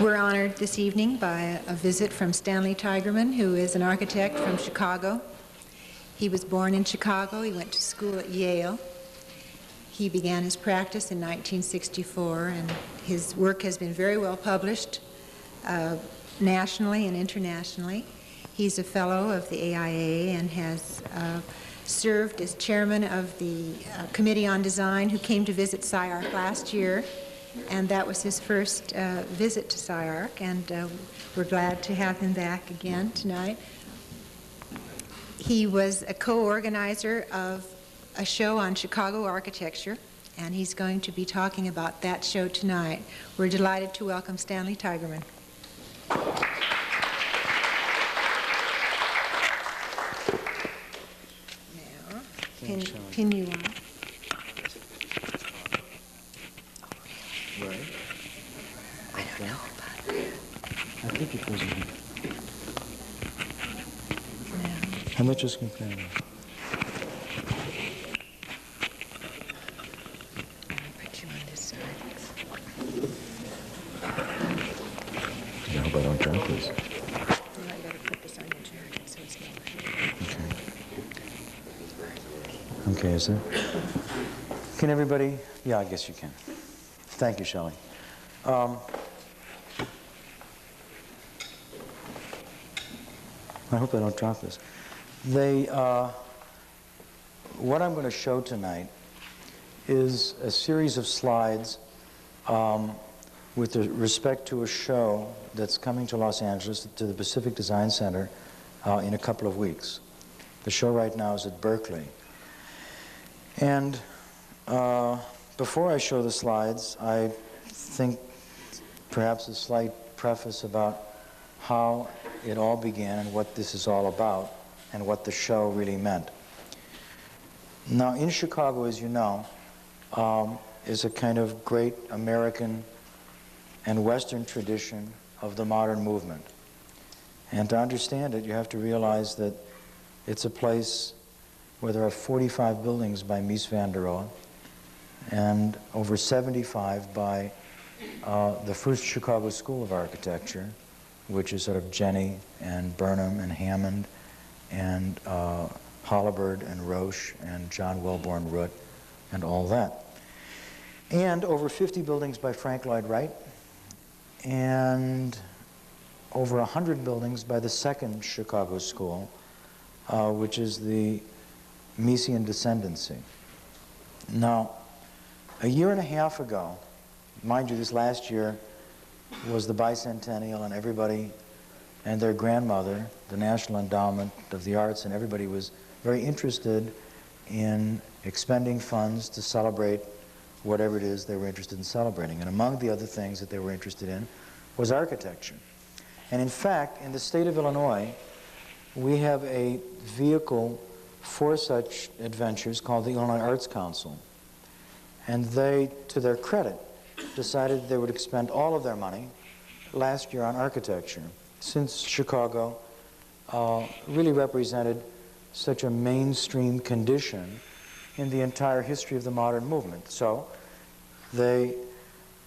We're honored this evening by a visit from Stanley Tigerman, who is an architect from Chicago. He was born in Chicago. He went to school at Yale. He began his practice in 1964, and his work has been very well published nationally and internationally. He's a fellow of the AIA and has served as chairman of the Committee on Design, who came to visit SCI-Arc last year. And that was his first visit to SCI-Arc, and we're glad to have him back again tonight. He was a co-organizer of a show on Chicago architecture, and he's going to be talking about that show tonight. We're delighted to welcome Stanley Tigerman. Now, pin you on. Right. I don't know about that. I think it was in here. No. How much is compared? Let me put you on this side. I hope I don't drop this. You better put this on your jacket so it's not. Okay, is there? Can everybody? Yeah, I guess you can. Thank you, Shelly. I hope I don't drop this. What I'm going to show tonight is a series of slides with respect to a show that's coming to Los Angeles, to the Pacific Design Center, in a couple of weeks. The show right now is at Berkeley. And before I show the slides, I think perhaps a slight preface about how it all began and what this is all about and what the show really meant. Now, in Chicago, as you know, is a kind of great American and Western tradition of the modern movement. And to understand it, you have to realize that it's a place where there are 45 buildings by Mies van der Rohe and over 75 by the first Chicago School of Architecture, which is sort of Jenny and Burnham and Hammond and Hollibird and Roche and John Welborn Root and all that. And over 50 buildings by Frank Lloyd Wright, and over 100 buildings by the second Chicago School, which is the Miesian Descendancy. Now, a year and a half ago, mind you, this last year was the bicentennial, and everybody and their grandmother, the National Endowment of the Arts, and everybody was very interested in expending funds to celebrate whatever it is they were interested in celebrating. And among the other things that they were interested in was architecture. And in fact, in the state of Illinois, we have a vehicle for such adventures called the Illinois Arts Council. And they, to their credit, decided they would expend all of their money last year on architecture, since Chicago really represented such a mainstream condition in the entire history of the modern movement. So they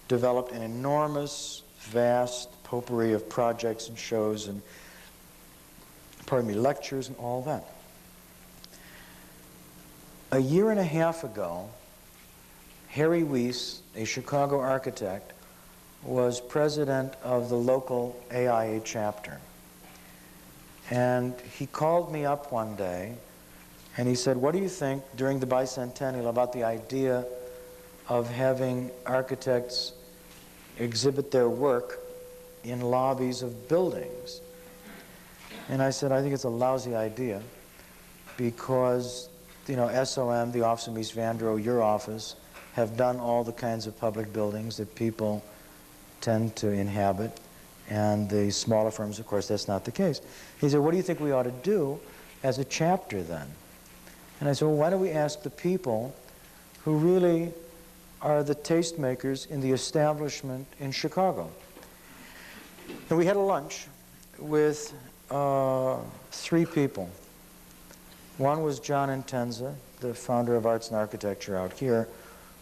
developed an enormous, vast potpourri of projects and shows and, lectures and all that. A year and a half ago, Harry Weiss, a Chicago architect, was president of the local AIA chapter. And he called me up one day and he said, "What do you think during the bicentennial about the idea of having architects exhibit their work in lobbies of buildings?" And I said, "I think it's a lousy idea because, you know, SOM, the Office of Mies van der Rohe, your office, have done all the kinds of public buildings that people tend to inhabit, And the smaller firms, of course, that's not the case. He said, what do you think we ought to do as a chapter then? And I said, well, why don't we ask the people who really are the tastemakers in the establishment in Chicago? And we had a lunch with 3 people. One was John Intenza, the founder of Arts and Architecture out here,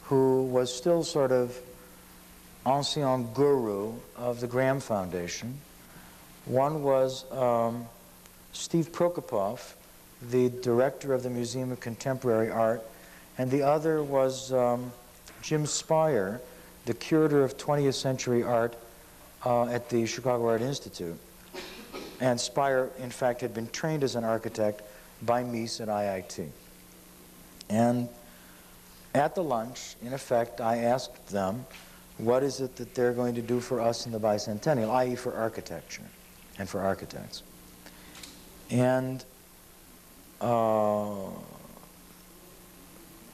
who was still sort of ancien guru of the Graham Foundation. One was Steve Prokopov, the director of the Museum of Contemporary Art, and the other was Jim Spire, the curator of 20th century art at the Chicago Art Institute. And Spire, in fact, had been trained as an architect by Mies at IIT. And at the lunch, in effect, I asked them, what is it that they're going to do for us in the bicentennial, i.e. for architecture and for architects? And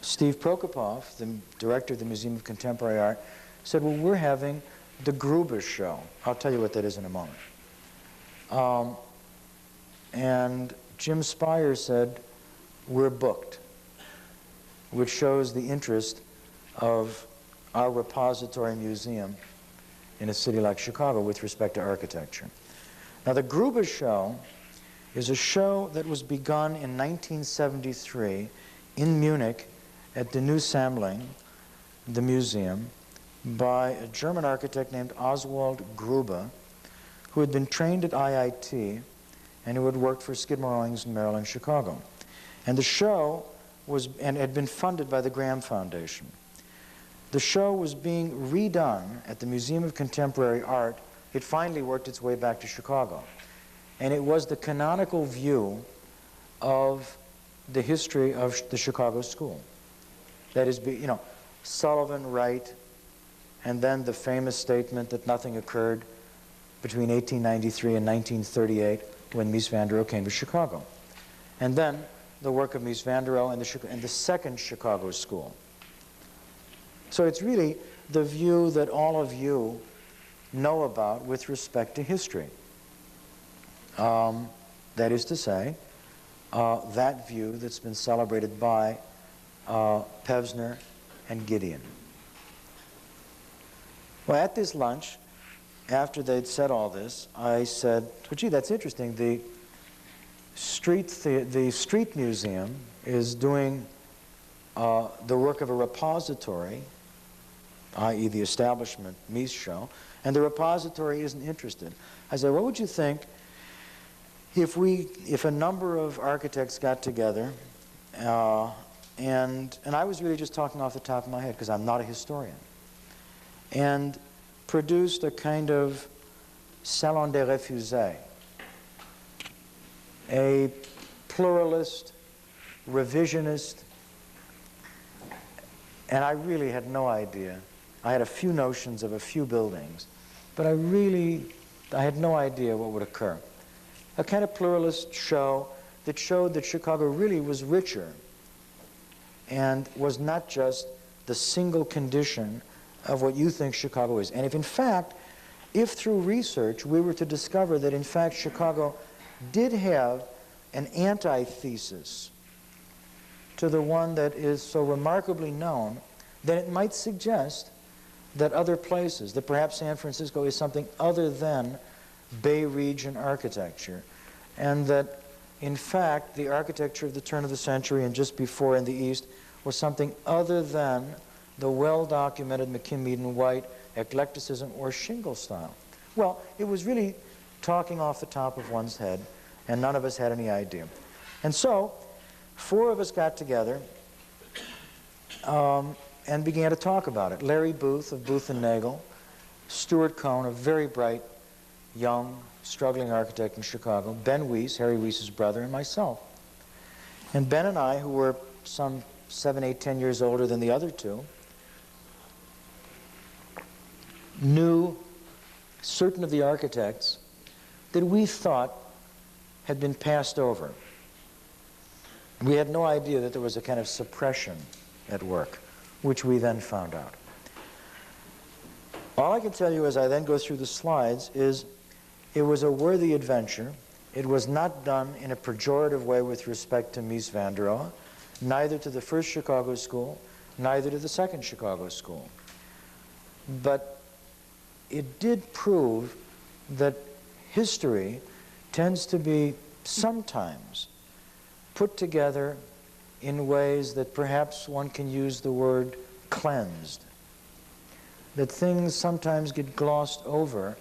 Steve Prokopov, the director of the Museum of Contemporary Art, said, well, we're having the Gruber Show. I'll tell you what that is in a moment. And Jim Spire said, we're booked, which shows the interest of our repository museum in a city like Chicago with respect to architecture. Now, the Gruber Show is a show that was begun in 1973 in Munich at the New Sammlung, the museum, by a German architect named Oswald Gruber, who had been trained at IIT and who had worked for Skidmore, Owings & Merrill in Chicago. And the show was, and had been funded by the Graham Foundation. The show was being redone at the Museum of Contemporary Art. It finally worked its way back to Chicago. And it was the canonical view of the history of the Chicago school. That is, you know, Sullivan, Wright, and then the famous statement that nothing occurred between 1893 and 1938 when Mies van der Rohe came to Chicago. And then the work of Mies van der Rohe and the second Chicago school. So it's really the view that all of you know about with respect to history. That is to say, that view that's been celebrated by Pevsner and Gideon. Well, at this lunch, after they'd said all this, I said, well, gee, that's interesting. The street museum is doing the work of a repository, i.e. the establishment Mies show, and the repository isn't interested. I said, what would you think if a number of architects got together, and I was really just talking off the top of my head because I'm not a historian, and produced a kind of salon des refusés, a pluralist, revisionist, and I really had no idea. I had a few notions of a few buildings, but I had no idea what would occur. A kind of pluralist show that showed that Chicago really was richer and was not just the single condition of what you think Chicago is. And if in fact, if through research we were to discover that in fact Chicago did have an antithesis to the one that is so remarkably known, then it might suggest that other places, that perhaps San Francisco is something other than Bay Region architecture, and that in fact the architecture of the turn of the century and just before in the East was something other than the well-documented McKim, Mead, and White eclecticism or shingle style. Well, it was really talking off the top of one's head, and none of us had any idea. And so, 4 of us got together and began to talk about it. Larry Booth of Booth and Nagel, Stuart Cohn, a very bright, young, struggling architect in Chicago, Ben Weiss, Harry Weiss's brother, and myself. And Ben and I, who were some 7, 8, 10 years older than the other 2, knew certain of the architects that we thought had been passed over. We had no idea that there was a kind of suppression at work, which we then found out. All I can tell you as I then go through the slides is It was a worthy adventure. It was not done in a pejorative way with respect to Mies van der Rohe, neither to the first Chicago school, neither to the second Chicago school. But it did prove that history tends to be sometimes put together in ways that perhaps one can use the word cleansed. That things sometimes get glossed over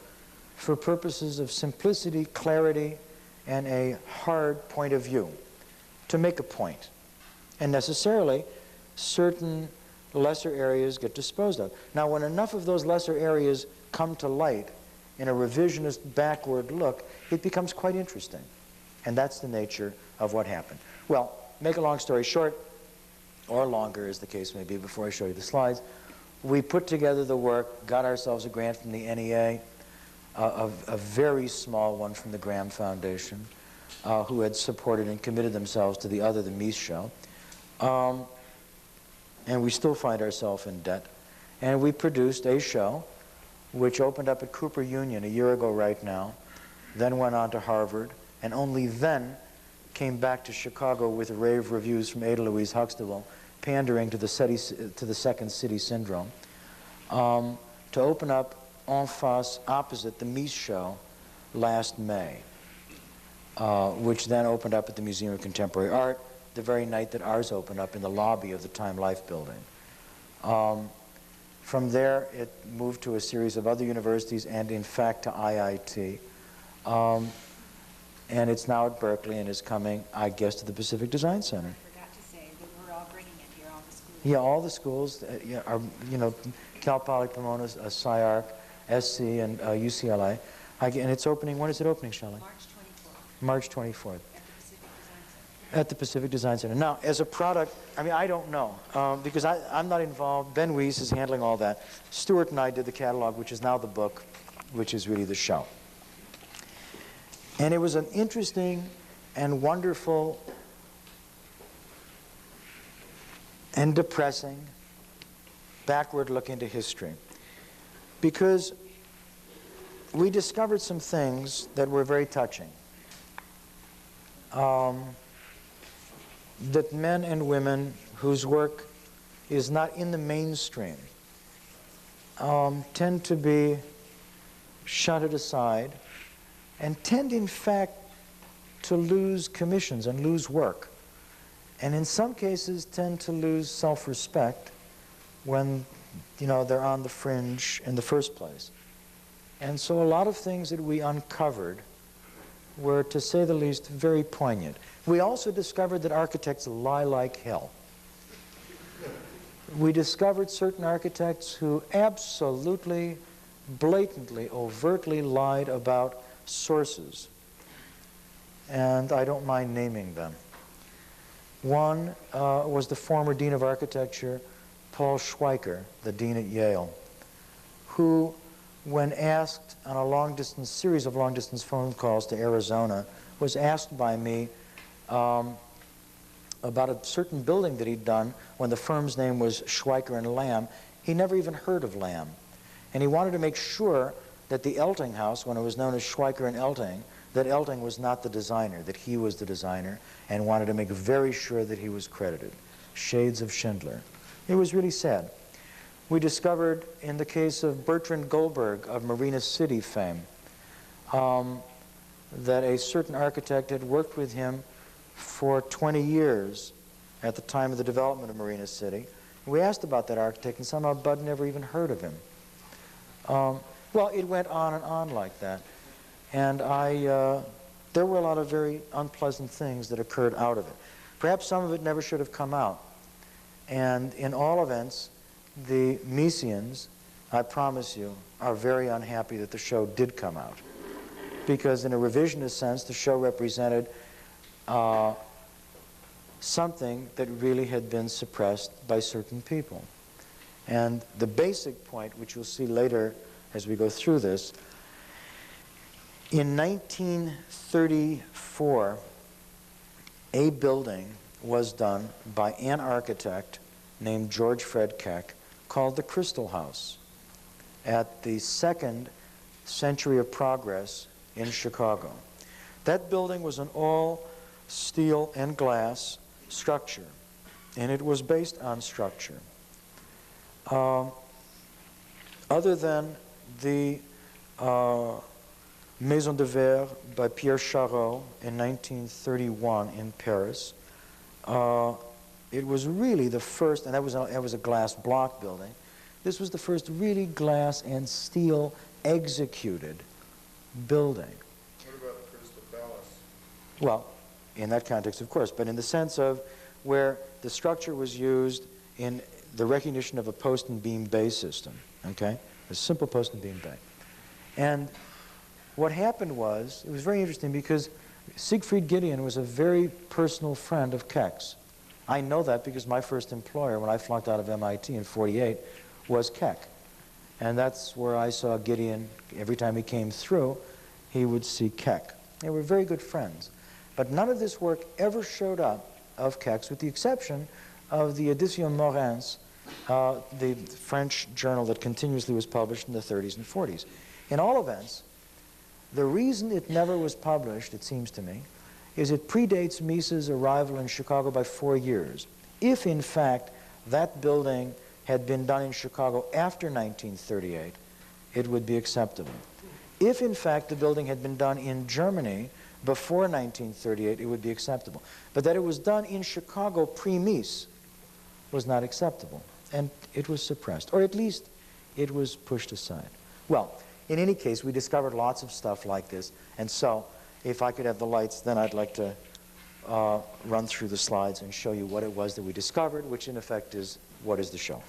for purposes of simplicity, clarity, and a hard point of view, to make a point. And necessarily, certain lesser areas get disposed of. Now, when enough of those lesser areas come to light in a revisionist backward look, it becomes quite interesting. And that's the nature of what happened. Well, make a long story short, or longer as the case may be before I show you the slides, we put together the work, got ourselves a grant from the NEA, a very small one from the Graham Foundation, who had supported and committed themselves to the Mies show. And we still find ourselves in debt. And we produced a show which opened up at Cooper Union a year ago right now, then went on to Harvard, and only then came back to Chicago with rave reviews from Ada Louise Huxtable, pandering to the Second City Syndrome, to open up en face opposite the Mies show last May, which then opened up at the Museum of Contemporary Art the very night that ours opened up in the lobby of the Time Life building. From there, it moved to a series of other universities and, in fact, to IIT. And it's now at Berkeley and is coming, I guess, to the Pacific Design Center. I forgot to say that we're all bringing it here, all the schools. Yeah, all the schools are, you know, Cal Poly Pomona, SCI-Arc, SC, and UCLA. And it's opening, when is it opening, Shelley? March 24th. March 24th. At the Pacific Design Center. At the Pacific Design Center. Now, as a product, I mean, I don't know, because I'm not involved. Ben Weiss is handling all that. Stuart and I did the catalog, which is now the book, which is really the show. And it was an interesting and wonderful and depressing backward look into history, because we discovered some things that were very touching. That men and women whose work is not in the mainstream tend to be shunted aside and tend, in fact, to lose commissions and lose work, and in some cases tend to lose self-respect when, you know, they're on the fringe in the first place. And so a lot of things that we uncovered were, to say the least, very poignant. We also discovered that architects lie like hell. We discovered certain architects who absolutely, blatantly, overtly lied about sources. And I don't mind naming them. One was the former Dean of Architecture, Paul Schweiker, the Dean at Yale, who, when asked on a series of long-distance phone calls to Arizona, was asked by me about a certain building that he'd done when the firm's name was Schweiker and Lamb. He never even heard of Lamb. And he wanted to make sure that the Elting House, when it was known as Schweiker and Elting, that Elting was not the designer, that he was the designer, and wanted to make very sure that he was credited. Shades of Schindler. It was really sad. We discovered, in the case of Bertrand Goldberg of Marina City fame, that a certain architect had worked with him for 20 years at the time of the development of Marina City. We asked about that architect, and somehow Bud never even heard of him. Well, it went on and on like that. And there were a lot of very unpleasant things that occurred out of it. Perhaps some of it never should have come out. And in all events, the Miesians, I promise you, are very unhappy that the show did come out. Because in a revisionist sense, the show represented something that really had been suppressed by certain people. And the basic point, which you'll see later as we go through this, in 1934, a building was done by an architect named George Fred Keck called the Crystal House at the second Century of Progress in Chicago. That building was an all steel and glass structure, and it was based on structure. Other than the Maison de Verre by Pierre Charot in 1931 in Paris, it was really the first, and that was a glass block building. This was the first really glass and steel executed building. What about the Crystal Palace? Well, in that context, of course, but in the sense of where the structure was used in the recognition of a post and beam bay system, okay? A simple post and beam bay. And what happened was, it was very interesting because Siegfried Gideon was a very personal friend of Keck's. I know that because my first employer, when I flunked out of MIT in '48, was Keck. And that's where I saw Gideon. Every time he came through, he would see Keck. They were very good friends. But none of this work ever showed up of Keck's, with the exception of the Edition Morens, the French journal that continuously was published in the 30s and 40s. In all events, the reason it never was published, it seems to me, is it predates Mises' arrival in Chicago by 4 years. If, in fact, that building had been done in Chicago after 1938, it would be acceptable. If, in fact, the building had been done in Germany before 1938, it would be acceptable. But that it was done in Chicago pre-Mies was not acceptable, and it was suppressed, or at least it was pushed aside. Well, in any case, we discovered lots of stuff like this, and so if I could have the lights, then I'd like to run through the slides and show you what it was that we discovered, which in effect is what is the show.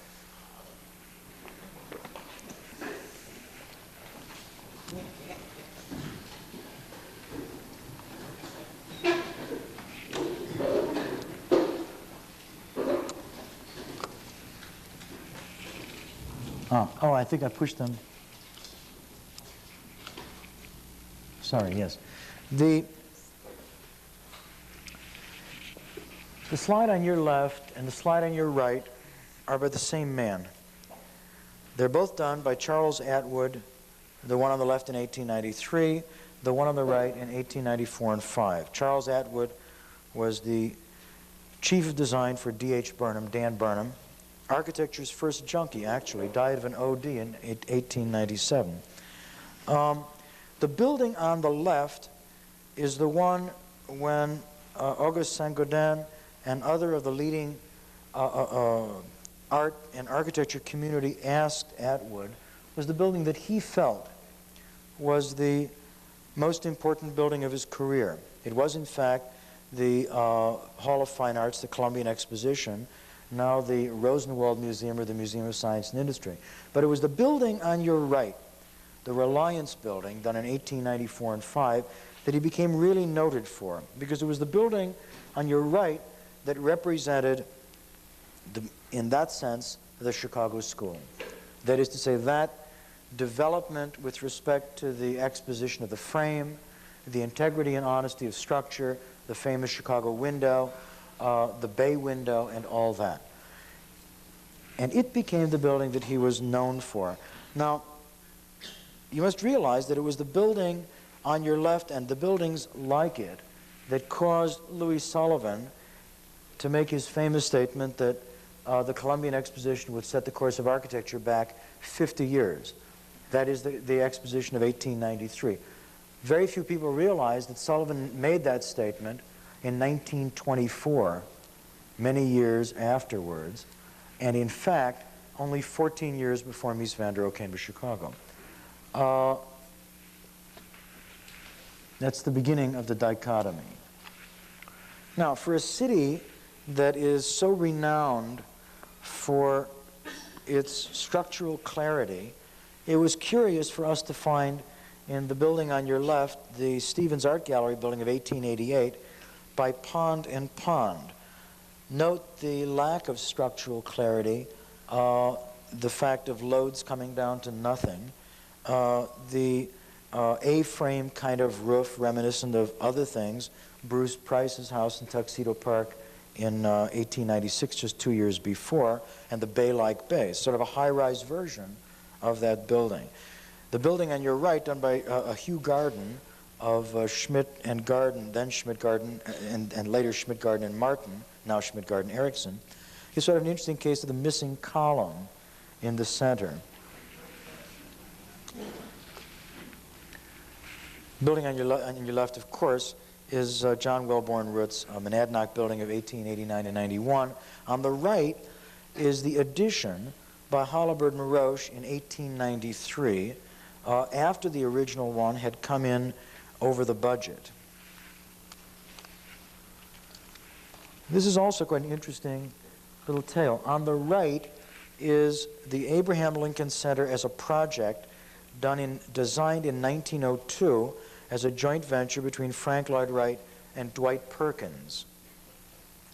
Oh, I think I pushed them. Sorry, yes. The slide on your left and the slide on your right are by the same man. They're both done by Charles Atwood, the one on the left in 1893, the one on the right in 1894 and 5. Charles Atwood was the chief of design for D.H. Burnham, Dan Burnham, architecture's first junkie, actually, died of an OD in 1897. The building on the left is the one when Auguste Saint-Gaudens and other of the leading art and architecture community asked Atwood, was the building that he felt was the most important building of his career. It was, in fact, the Hall of Fine Arts, the Columbian Exposition, now the Rosenwald Museum or the Museum of Science and Industry. But it was the building on your right, the Reliance building, done in 1894 and 5, that he became really noted for, because it was the building on your right that represented, in that sense, the Chicago School. That is to say, that development with respect to the exposition of the frame, the integrity and honesty of structure, the famous Chicago window, the bay window, and all that. And it became the building that he was known for. Now, you must realize that it was the building on your left and the buildings like it that caused Louis Sullivan to make his famous statement that the Columbian Exposition would set the course of architecture back 50 years. That is the exposition of 1893. Very few people realize that Sullivan made that statement in 1924, many years afterwards, and in fact, only 14 years before Mies van der Rohe came to Chicago. That's the beginning of the dichotomy. Now, for a city that is so renowned for its structural clarity, it was curious for us to find in the building on your left, the Stevens Art Gallery building of 1888, by Pond and Pond. Note the lack of structural clarity, the fact of loads coming down to nothing, the A-frame kind of roof reminiscent of other things, Bruce Price's house in Tuxedo Park in 1896, just 2 years before, and the bay-like bay, sort of a high-rise version of that building. The building on your right, done by Hugh Garden, of Schmidt and Garden, then Schmidt Garden, and later Schmidt Garden and Martin, now Schmidt Garden Erickson, is sort of an interesting case of the missing column in the center. Building on your left, of course, is John Wellborn Root's Monadnock building of 1889 to 91. On the right is the addition by Halliburton Roche in 1893, after the original one had come in over the budget. This is also quite an interesting little tale. On the right is the Abraham Lincoln Center as a project designed in 1902 as a joint venture between Frank Lloyd Wright and Dwight Perkins.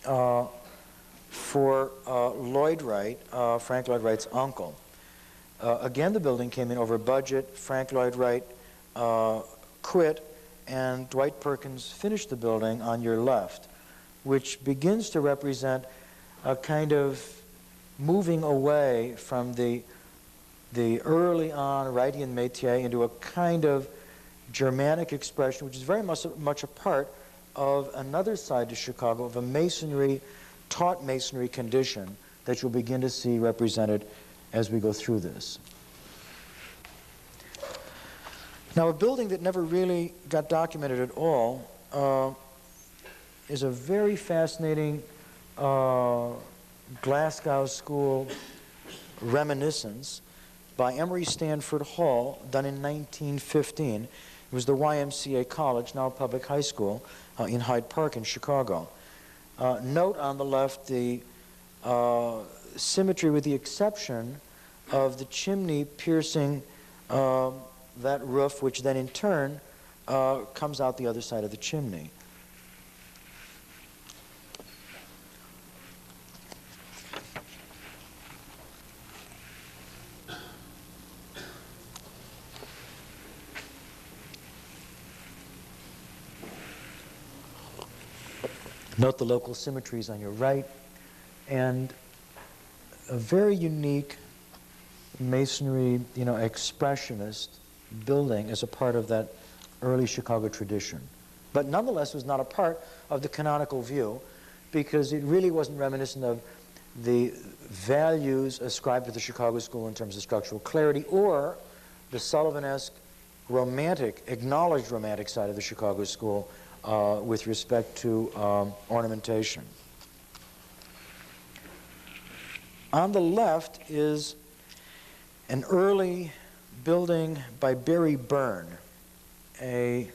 For Lloyd Wright, Frank Lloyd Wright's uncle. Again, the building came in over budget. Frank Lloyd Wright quit, and Dwight Perkins finished the building on your left, which begins to represent a kind of moving away from the early on Wrightian métier into a kind of Germanic expression, which is very much a part of another side to Chicago, of a masonry, taught masonry condition that you'll begin to see represented as we go through this. Now, a building that never really got documented at all is a very fascinating Glasgow School reminiscence by Emory Stanford Hall, done in 1915. It was the YMCA College, now a public high school, in Hyde Park in Chicago. Note on the left the symmetry, with the exception of the chimney piercing that roof, which then in turn comes out the other side of the chimney. Note the local symmetries on your right, and a very unique masonry, expressionist building as a part of that early Chicago tradition. But nonetheless, was not a part of the canonical view, because it really wasn't reminiscent of the values ascribed to the Chicago School in terms of structural clarity, or the Sullivan-esque romantic, acknowledged romantic side of the Chicago School with respect to ornamentation. On the left is an early building by Barry Byrne, a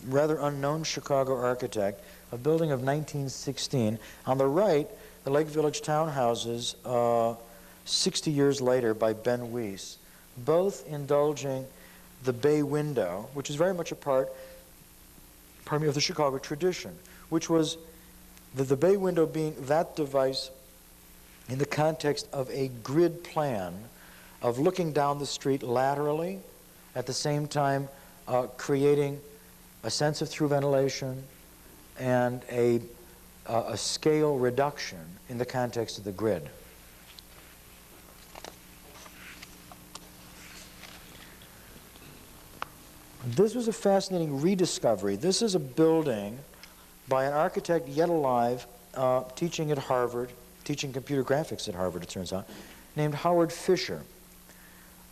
rather unknown Chicago architect, a building of 1916. On the right, the Lake Village Townhouses, 60 years later, by Ben Weiss, both indulging the bay window, which is very much a part of the Chicago tradition, which was the bay window being that device in the context of a grid plan of looking down the street laterally, at the same time creating a sense of through ventilation and a scale reduction in the context of the grid. This was a fascinating rediscovery. This is a building by an architect yet alive, teaching at Harvard, teaching computer graphics at Harvard, it turns out, named Howard Fischer,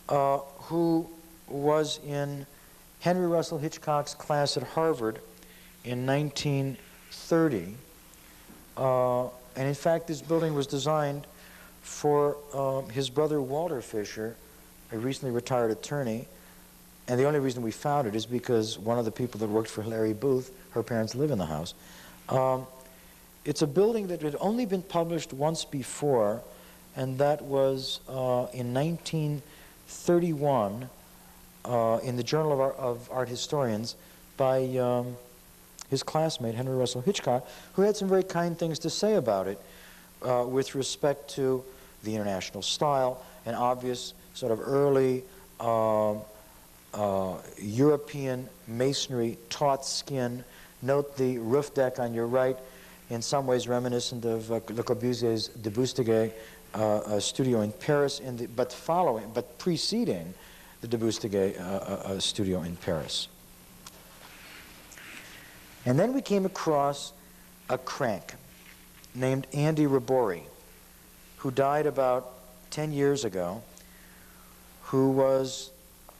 who was in Henry Russell Hitchcock's class at Harvard in 1930. And in fact, this building was designed for his brother Walter Fischer, a recently retired attorney. And the only reason we found it is because one of the people that worked for Larry Booth, her parents live in the house. It's a building that had only been published once before, and that was in 1931 in the Journal of Art Historians by his classmate, Henry Russell Hitchcock, who had some very kind things to say about it with respect to the international style, an obvious sort of early European masonry, taut skin. Note the roof deck on your right, in some ways reminiscent of Le Corbusier's de Boustigay studio in Paris, but preceding the de Boustigay studio in Paris. And then we came across a crank named Andy Rabori, who died about 10 years ago, who was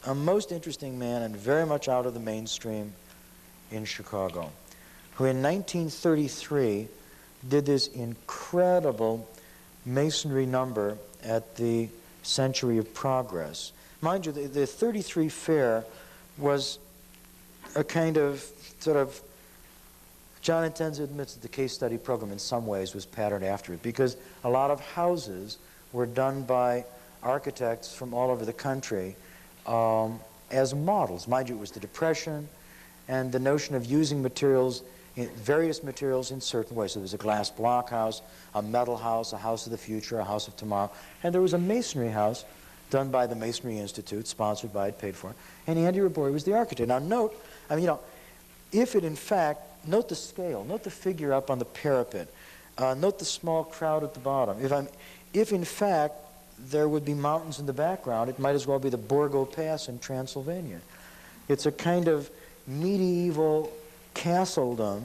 a most interesting man and very much out of the mainstream in Chicago, who in 1933 did this incredible masonry number at the Century of Progress. Mind you, the 33 fair was a kind of sort of, John Intenza admits that the case study program in some ways was patterned after it, because a lot of houses were done by architects from all over the country as models. Mind you, it was the Depression and the notion of using materials, various materials in certain ways. So there was a glass block house, a metal house, a house of the future, a house of tomorrow, and there was a masonry house done by the Masonry Institute, sponsored by it, paid for, and Andy Rabori was the architect. Now note, I mean, you know, if it in fact, note the scale, note the figure up on the parapet, note the small crowd at the bottom. If in fact there would be mountains in the background, it might as well be the Borgo Pass in Transylvania. It's a kind of medieval castledom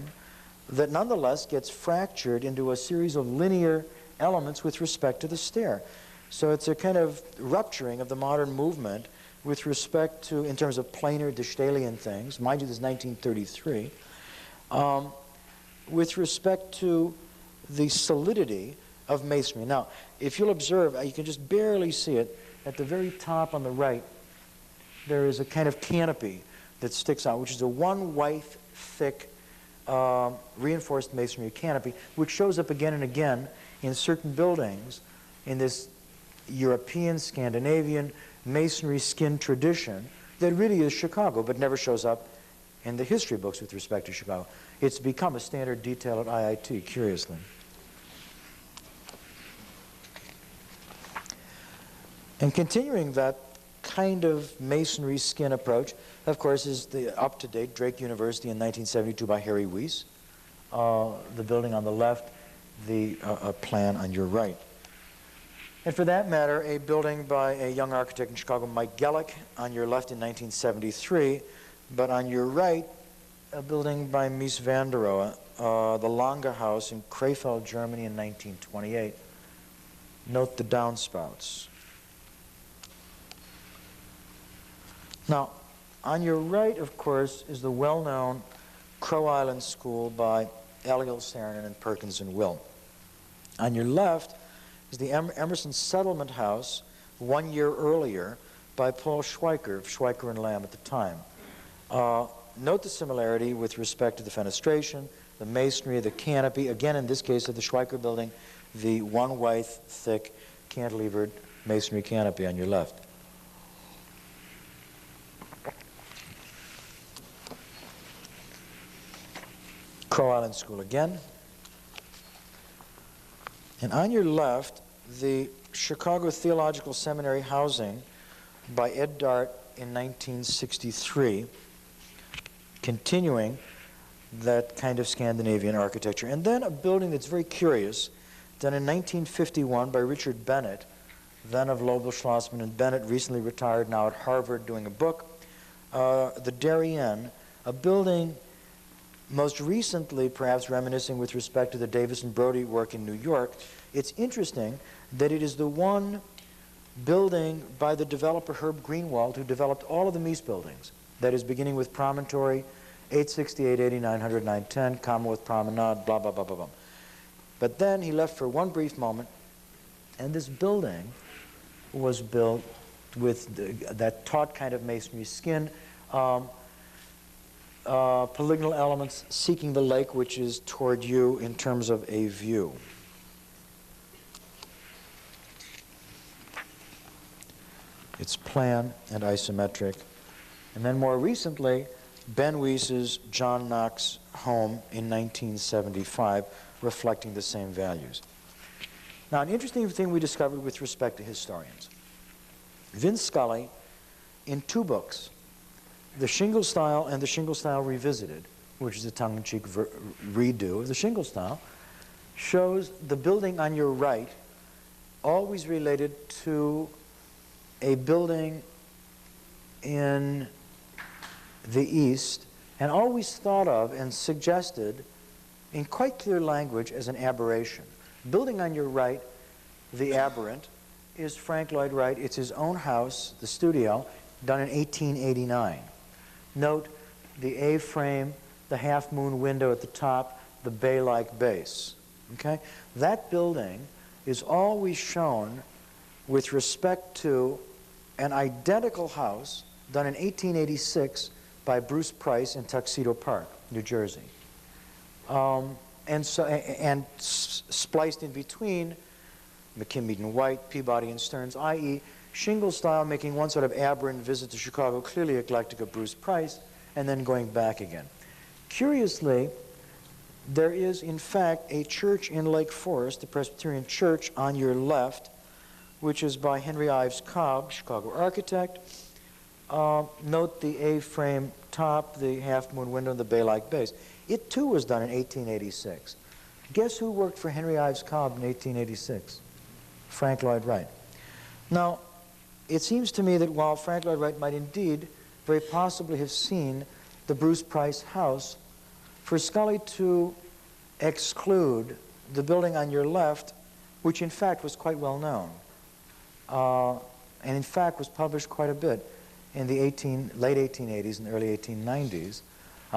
that nonetheless gets fractured into a series of linear elements with respect to the stair. So it's a kind of rupturing of the modern movement with respect to, in terms of planar Distalian things, mind you this is 1933, with respect to the solidity of masonry. Now, if you'll observe, you can just barely see it, at the very top on the right, there is a kind of canopy that sticks out, which is a one-wythe thick reinforced masonry canopy, which shows up again and again in certain buildings in this European, Scandinavian masonry skin tradition that really is Chicago, but never shows up in the history books with respect to Chicago. It's become a standard detail at IIT, curiously. And continuing that kind of masonry skin approach, of course, is the up-to-date Drake University in 1972 by Harry Weiss. The building on the left, the plan on your right. And for that matter, a building by a young architect in Chicago, Mike Gellick, on your left in 1973, but on your right, a building by Mies van der Rohe, the Lange House in Krefeld, Germany in 1928. Note the downspouts. Now, on your right, of course, is the well-known Crow Island School by Eliel Saarinen and Perkins and Will. On your left is the Emerson Settlement House 1 year earlier by Paul Schweiker, of Schweiker and Lamb at the time. Note the similarity with respect to the fenestration, the masonry, the canopy, again in this case of the Schweiker building, the one-wythe thick cantilevered masonry canopy on your left. Crow Island School again. And on your left, the Chicago Theological Seminary housing by Ed Dart in 1963, continuing that kind of Scandinavian architecture. And then a building that's very curious, done in 1951 by Richard Bennett, then of Lobel, Schlossman and Bennett, recently retired, now at Harvard doing a book, the Darien, a building most recently perhaps reminiscing with respect to the Davis and Brody work in New York. It's interesting that it is the one building by the developer Herb Greenwald who developed all of the Mies buildings. That is beginning with Promontory, 868, 80, 900, 910, Commonwealth Promenade, blah, blah, blah, blah, blah. But then he left for one brief moment, and this building was built with that taut kind of masonry skin, polygonal elements seeking the lake, which is toward you in terms of a view. It's plan and isometric. And then more recently, Ben Weiss's John Knox home in 1975, reflecting the same values. Now, an interesting thing we discovered with respect to historians. Vince Scully, in two books, The Shingle Style and The Shingle Style Revisited, which is a tongue-in-cheek redo of the shingle style, shows the building on your right always related to a building in the east and always thought of and suggested in quite clear language as an aberration. Building on your right, the aberrant, is Frank Lloyd Wright. It's his own house, the studio, done in 1889. Note the A-frame, the half-moon window at the top, the bay-like base. Okay? That building is always shown with respect to an identical house done in 1886 by Bruce Price in Tuxedo Park, New Jersey. And spliced in between McKim, Mead & White, Peabody and Stearns, i.e. shingle style, making one sort of aberrant visit to Chicago, clearly eclectic of Bruce Price, and then going back again. Curiously, there is in fact a church in Lake Forest, the Presbyterian Church, on your left, which is by Henry Ives Cobb, Chicago architect. Note the A-frame top, the half-moon window, and the bay-like base. It too was done in 1886. Guess who worked for Henry Ives Cobb in 1886? Frank Lloyd Wright. Now, it seems to me that while Frank Lloyd Wright might indeed very possibly have seen the Bruce Price house, for Scully to exclude the building on your left, which in fact was quite well known, and in fact was published quite a bit in the late 1880s and early 1890s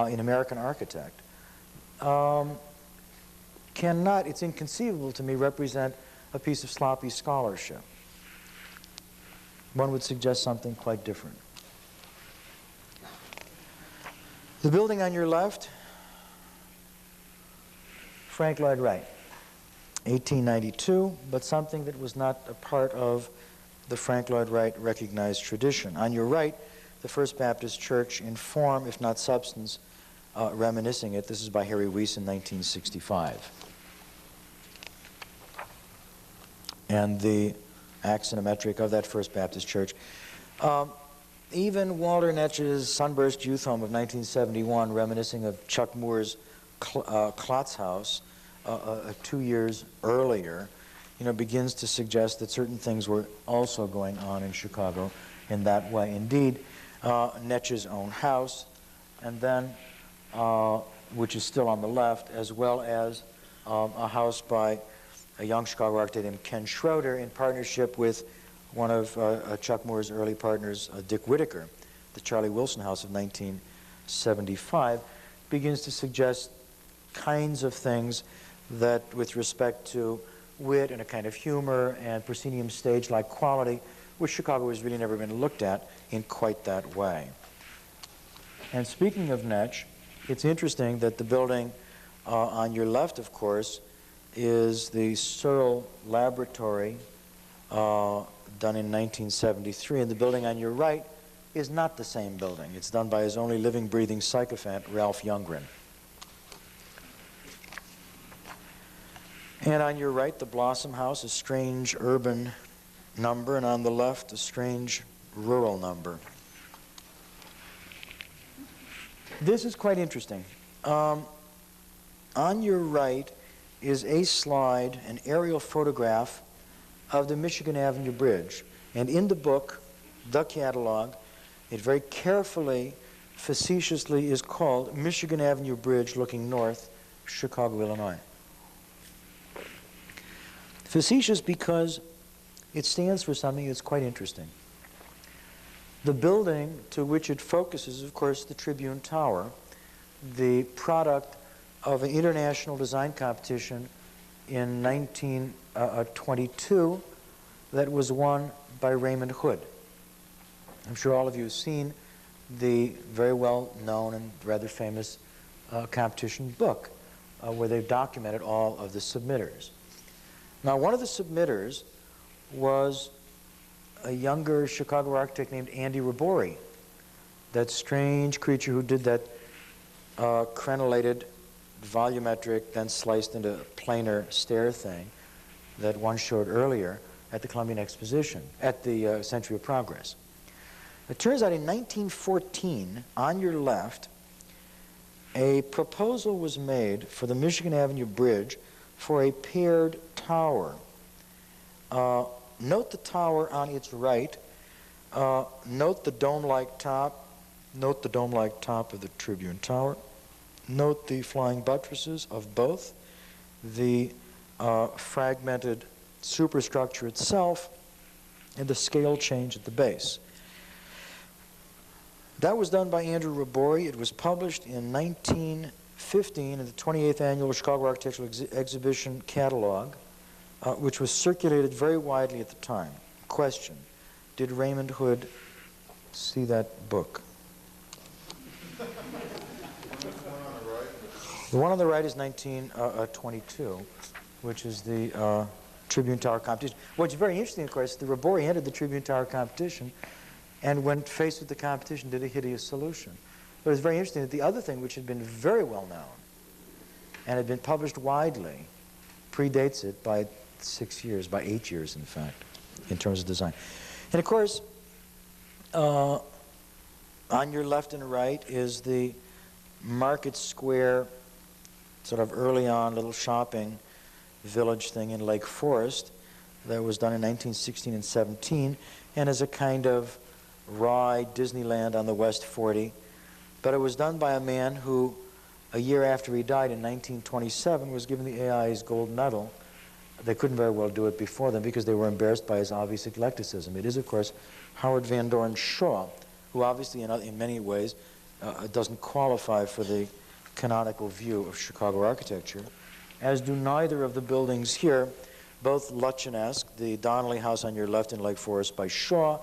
in American Architect, cannot, it's inconceivable to me, represent a piece of sloppy scholarship. One would suggest something quite different. The building on your left, Frank Lloyd Wright, 1892, but something that was not a part of the Frank Lloyd Wright recognized tradition. On your right, the First Baptist Church in form, if not substance, reminiscing it. This is by Harry Weiss in 1965. And the axonometric of that First Baptist Church. Even Walter Netch's Sunburst Youth Home of 1971, reminiscing of Chuck Moore's Klotz House 2 years earlier, begins to suggest that certain things were also going on in Chicago in that way. Indeed, Netch's own house, and then, which is still on the left, as well as a house by a young Chicago architect named Ken Schroeder in partnership with one of Chuck Moore's early partners, Dick Whitaker, the Charlie Wilson House of 1975, begins to suggest kinds of things that, with respect to wit and a kind of humor and proscenium stage-like quality, which Chicago has really never been looked at in quite that way. And speaking of Netch, it's interesting that the building on your left, of course, is the Searle Laboratory, done in 1973, and the building on your right is not the same building. It's done by his only living, breathing sycophant, Ralph Youngren. And on your right, the Blossom House, a strange urban number, and on the left, a strange rural number. This is quite interesting. On your right is a slide, an aerial photograph of the Michigan Avenue Bridge. And in the book, the catalog, it very carefully, facetiously is called Michigan Avenue Bridge looking north, Chicago, Illinois. Facetious because it stands for something that's quite interesting. The building to which it focuses, of course, the Tribune Tower, the product of an international design competition in 1922 that was won by Raymond Hood. I'm sure all of you have seen the very well-known and rather famous competition book where they've documented all of the submitters. Now, one of the submitters was a younger Chicago architect named Andy Rabori, that strange creature who did that crenellated, volumetric, then sliced into planar stair thing that one showed earlier at the Columbian Exposition, at the Century of Progress. It turns out in 1914, on your left, a proposal was made for the Michigan Avenue Bridge for a paired tower. Note the tower on its right. Note the dome-like top Note the dome-like top of the Tribune Tower. Note the flying buttresses of both, the fragmented superstructure itself, and the scale change at the base. That was done by Andrew Rabori. It was published in 1915 in the 28th Annual Chicago Architectural Exhibition Catalog, which was circulated very widely at the time. Question: did Raymond Hood see that book? The one on the right is 1922, which is the Tribune Tower competition. What's very interesting, of course, the Rabori entered the Tribune Tower competition, and when faced with the competition, did a hideous solution. But it's very interesting that the other thing, which had been very well known and had been published widely, predates it by 6 years, by 8 years, in fact, in terms of design. And of course, on your left and right is the Market Square, sort of early on, little shopping village thing in Lake Forest that was done in 1916 and 17, and as a kind of ride Disneyland on the West 40. But it was done by a man who, a year after he died in 1927, was given the AI's gold medal. They couldn't very well do it before then because they were embarrassed by his obvious eclecticism. It is, of course, Howard Van Doren Shaw, who obviously in many ways doesn't qualify for the canonical view of Chicago architecture, as do neither of the buildings here, both Luchenesque, the Donnelly House on your left in Lake Forest by Shaw,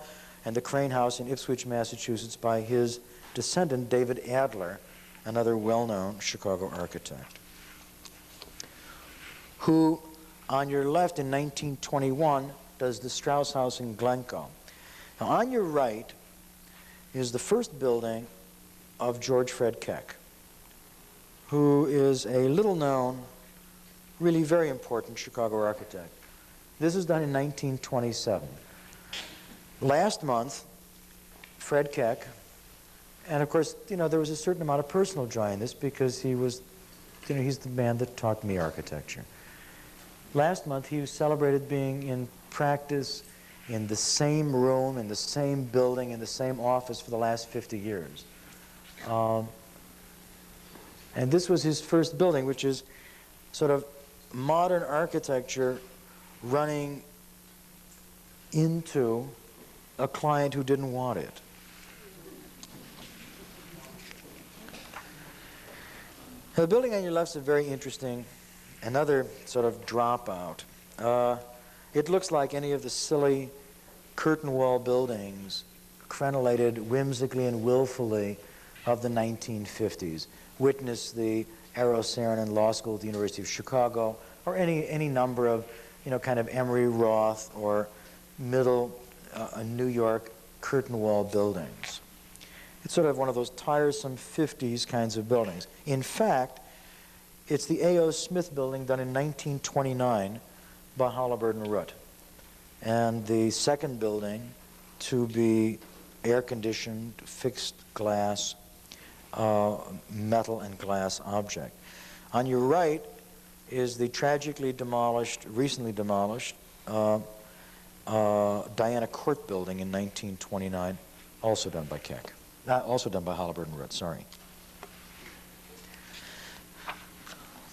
and the Crane House in Ipswich, Massachusetts by his descendant, David Adler, another well-known Chicago architect, who, on your left in 1921, does the Strauss House in Glencoe. Now, on your right is the first building of George Fred Keck, who is a little-known, really very important Chicago architect. This was done in 1927. Last month, Fred Keck, and of course, there was a certain amount of personal joy in this because he was, he's the man that taught me architecture. Last month, he was celebrated being in practice in the same room, in the same building, in the same office for the last 50 years. And this was his first building, which is sort of modern architecture running into a client who didn't want it. Now, the building on your left is very interesting, another sort of dropout. It looks like any of the silly curtain wall buildings, crenellated whimsically and willfully, of the 1950s. Witness the Arrow Saarinen Law School at the University of Chicago, or any number of, kind of Emery Roth or middle New York curtain wall buildings. It's sort of one of those tiresome 50s kinds of buildings. In fact, it's the A.O. Smith building done in 1929 by Halliburton Root. And the second building to be air-conditioned, fixed glass, metal and glass object. On your right is the tragically demolished, recently demolished, Diana Court building in 1929, also done by Keck. Also done by Halliburton Root, sorry.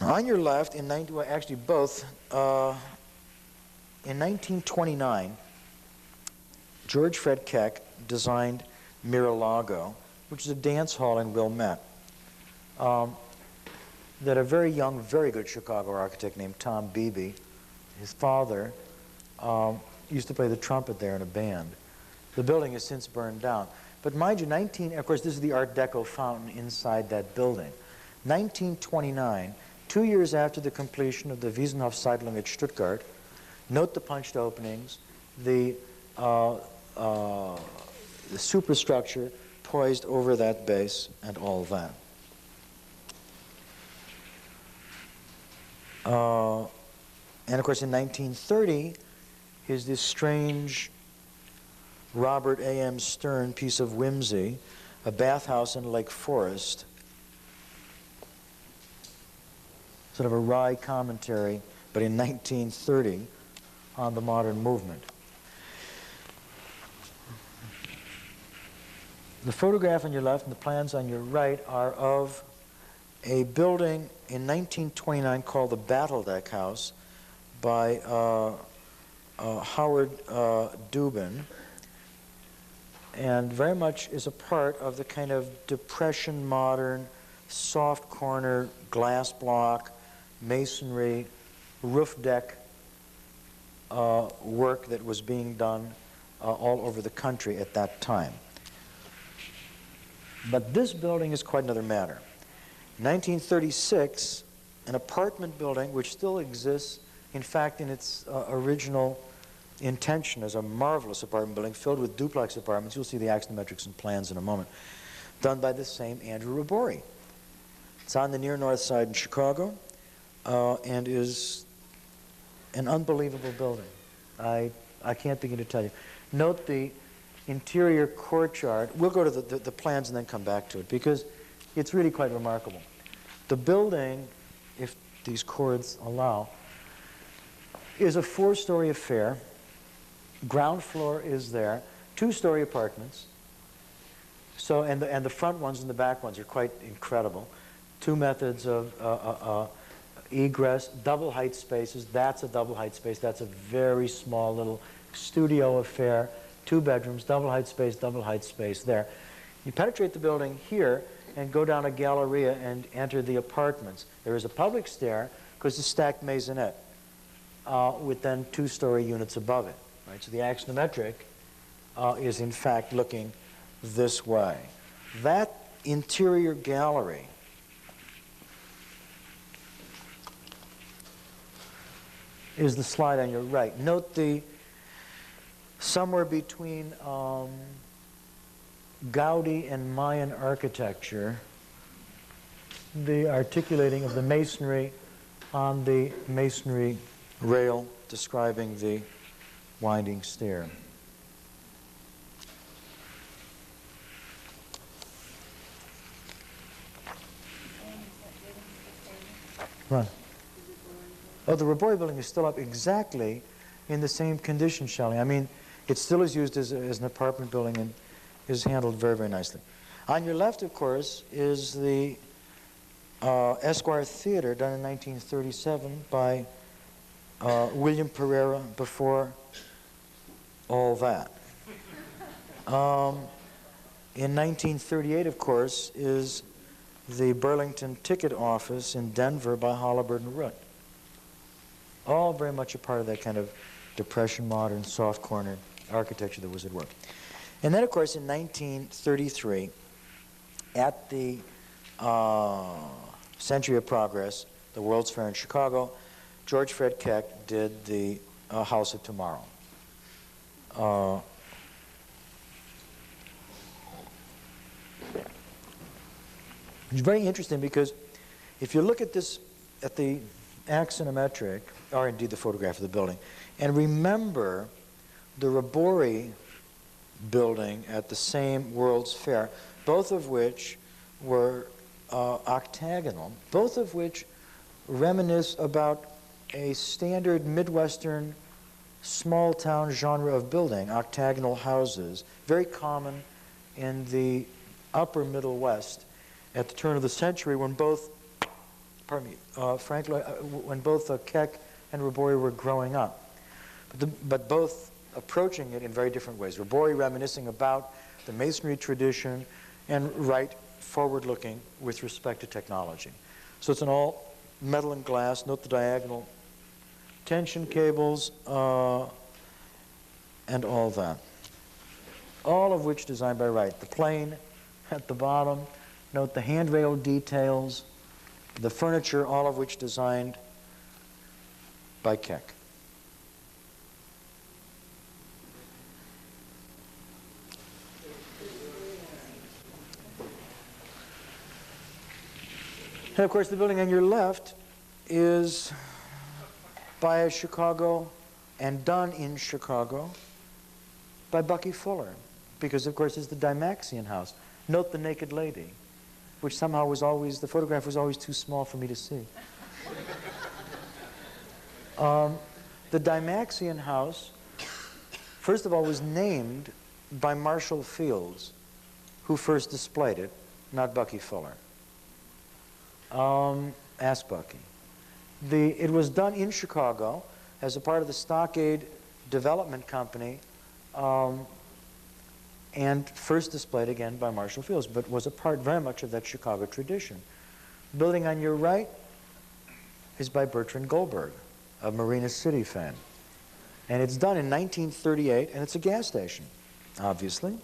On your left, actually both, in 1929, George Fred Keck designed Miralago, which is a dance hall in Wilmette, that a very young, very good Chicago architect named Tom Beebe, his father, used to play the trumpet there in a band. The building has since burned down. But mind you, of course, this is the Art Deco fountain inside that building. 1929, 2 years after the completion of the Wiesenhof-Siedlung at Stuttgart, note the punched openings, the superstructure poised over that base, and all that. And of course, in 1930 is this strange Robert A.M. Stern piece of whimsy, a bathhouse in Lake Forest, sort of a wry commentary, but in 1930 on the modern movement. The photograph on your left and the plans on your right are of a building in 1929 called the Battledeck House by Howard Dubin, and very much is a part of the kind of Depression modern, soft corner, glass block, masonry, roof deck work that was being done all over the country at that time. But this building is quite another matter. In 1936, an apartment building, which still exists, in fact, in its original intention as a marvelous apartment building filled with duplex apartments. You'll see the axionometrics and plans in a moment, done by the same Andrew Robori. It's on the near north side in Chicago and is an unbelievable building. I can't begin to tell you. Note the interior courtyard. We'll go to the plans and then come back to it because it's really quite remarkable. The building, if these chords allow, is a 4-story affair. Ground floor is there, 2-story apartments. So, and the front ones and the back ones are quite incredible. 2 methods of egress, double height spaces. That's a double height space. That's a very small little studio affair. 2 bedrooms, double height space there. You penetrate the building here and go down a galleria and enter the apartments. There is a public stair because it's a stacked maisonette with then 2-story units above it. Right? So the axionometric is in fact looking this way. That interior gallery is the slide on your right. Note the somewhere between Gaudi and Mayan architecture, the articulating of the masonry on the masonry rail describing the winding stair. Run. Oh, the Robori building is still up exactly in the same condition, Shelley. I mean, it still is used as an apartment building and is handled very, very nicely. On your left, of course, is the Esquire Theatre done in 1937 by William Pereira before all that. In 1938, of course, is the Burlington Ticket Office in Denver by Halliburton Root. All very much a part of that kind of Depression modern, soft corner architecture that was at work. And then, of course, in 1933, at the Century of Progress, the World's Fair in Chicago, George Fred Keck did the House of Tomorrow. It's very interesting because if you look at this, at the axonometric, or indeed the photograph of the building, and remember the Robori building at the same World's Fair, both of which were octagonal, both of which reminisce about a standard Midwestern small town genre of building, octagonal houses, very common in the upper Middle West at the turn of the century when both, when both Keck and Robori were growing up, but both approaching it in very different ways. Robori reminiscing about the masonry tradition, and Wright forward-looking with respect to technology. So it's an all metal and glass. Note the diagonal tension cables and all that. All of which designed by Wright. The plane at the bottom. Note the handrail details. The furniture, all of which designed by Keck. And of course, the building on your left is by Chicago and done in Chicago by Bucky Fuller, because of course it's the Dymaxion House. Note the naked lady, which somehow was always, the photograph was always too small for me to see. The Dymaxion House, first of all, was named by Marshall Fields, who first displayed it, not Bucky Fuller. Ask Bucky. It was done in Chicago as a part of the Stockade Development Company, and first displayed again by Marshall Fields, but was a part very much of that Chicago tradition. The building on your right is by Bertrand Goldberg, a Marina City fan. And it's done in 1938, and it's a gas station, obviously.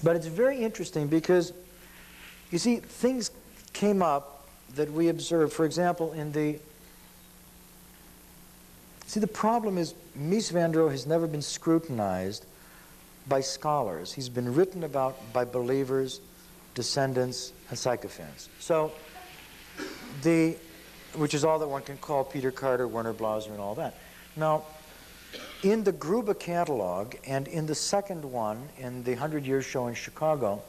But it's very interesting because, you see, things came up that we observed. For example, the problem is Mies van der Rohe has never been scrutinized by scholars. He's been written about by believers, descendants, and sycophants. So, which is all that one can call Peter Carter, Werner Blauser, and all that. Now, in the Gruber catalog and in the second one, in the 100 Years Show in Chicago,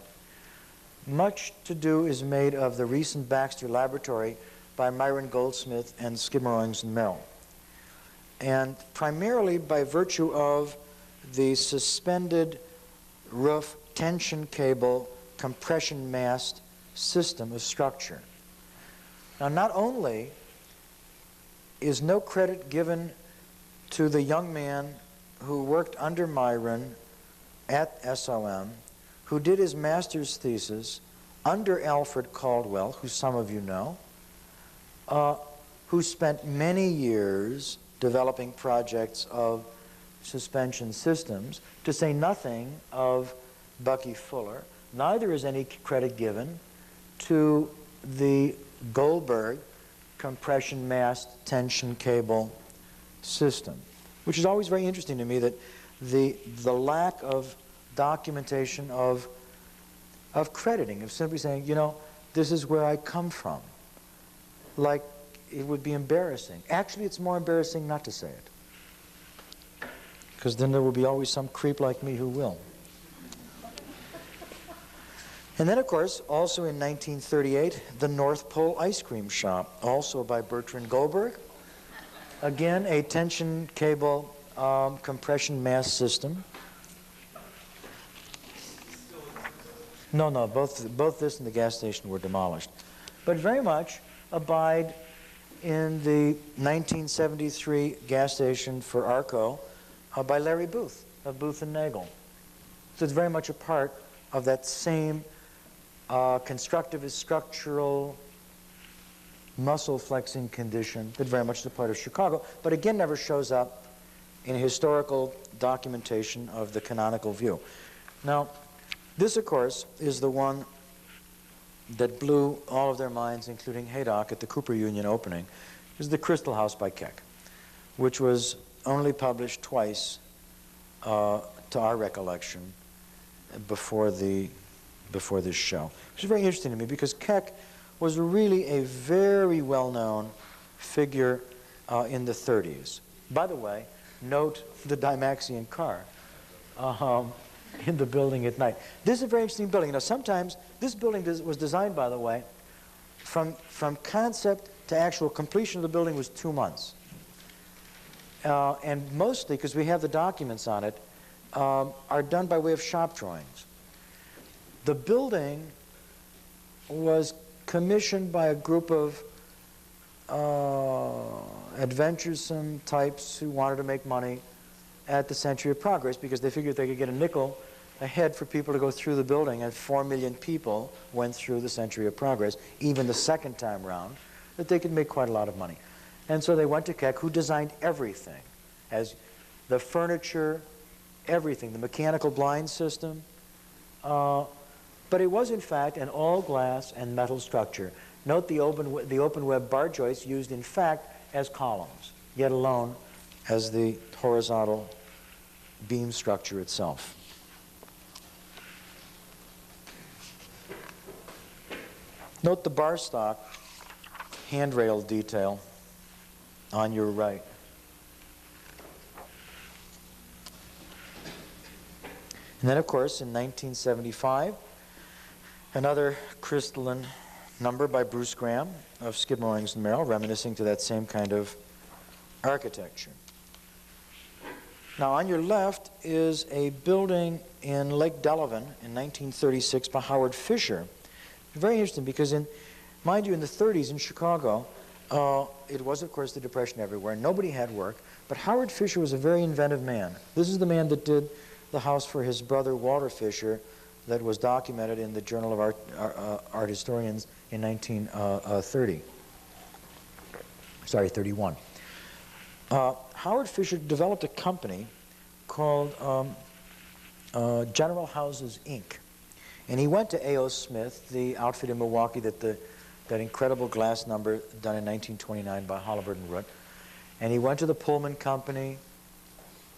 much to do is made of the recent Baxter Laboratory by Myron Goldsmith and Skidmore, Owings and Merrill. And primarily by virtue of the suspended roof tension cable compression mast system of structure. Now, not only is no credit given to the young man who worked under Myron at SOM, who did his master's thesis under Alfred Caldwell, who some of you know, who spent many years developing projects of suspension systems, to say nothing of Bucky Fuller. Neither is any credit given to the Goldberg compression mast tension cable system, which is always very interesting to me, that the lack of documentation of crediting, of simply saying, you know, this is where I come from. Like, it would be embarrassing. Actually, it's more embarrassing not to say it, because then there will be always some creep like me who will. And then, of course, also in 1938, the North Pole Ice Cream Shop, also by Bertrand Goldberg. Again, a tension cable compression mast system. No, both this and the gas station were demolished. But very much abide in the 1973 gas station for ARCO by Larry Booth, of Booth and Nagel. So it's very much a part of that same constructivist structural muscle flexing condition that very much is a part of Chicago, but again never shows up in historical documentation of the canonical view. Now, this, of course, is the one that blew all of their minds, including Haydock, at the Cooper Union opening. It is the Crystal House by Keck, which was only published twice, to our recollection, before this show. Which is very interesting to me, because Keck was really a very well-known figure in the 30s. By the way, note the Dymaxion car in the building at night. This is a very interesting building. Now, sometimes this building was designed, by the way, from concept to actual completion of the building was 2 months. And mostly, because we have the documents on it, are done by way of shop drawings. The building was commissioned by a group of adventuresome types who wanted to make money at the Century of Progress, because they figured they could get a nickel a head for people to go through the building, and 4 million people went through the Century of Progress, even the second time round, that they could make quite a lot of money. And so they went to Keck, who designed everything, as the furniture, everything, the mechanical blind system. But it was, in fact, an all-glass and metal structure. Note the open web bar joists used, in fact, as columns, yet alone as the horizontal beam structure itself. Note the bar stock handrail detail on your right. And then, of course, in 1975, another crystalline number by Bruce Graham of Skidmore, Owings and Merrill, reminiscing to that same kind of architecture. Now, on your left is a building in Lake Delavan in 1936 by Howard Fischer. Very interesting because, mind you, in the 30s in Chicago, it was, of course, the Depression everywhere. Nobody had work. But Howard Fischer was a very inventive man. This is the man that did the house for his brother, Walter Fischer, that was documented in the Journal of Art Historians in 1931. Howard Fischer developed a company called General Houses, Inc. And he went to A.O. Smith, the outfit in Milwaukee that incredible glass number done in 1929 by Halliburton Root. And he went to the Pullman Company,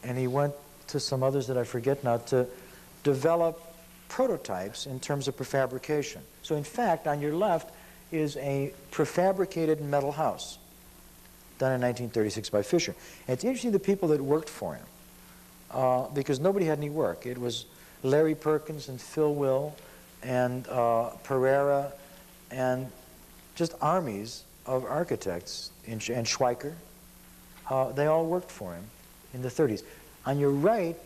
and he went to some others that I forget now to develop prototypes in terms of prefabrication. So in fact, on your left is a prefabricated metal house done in 1936 by Fischer. And it's interesting the people that worked for him, because nobody had any work. It was Larry Perkins and Phil Will and Pereira and just armies of architects, and Schweiker. They all worked for him in the 30s. On your right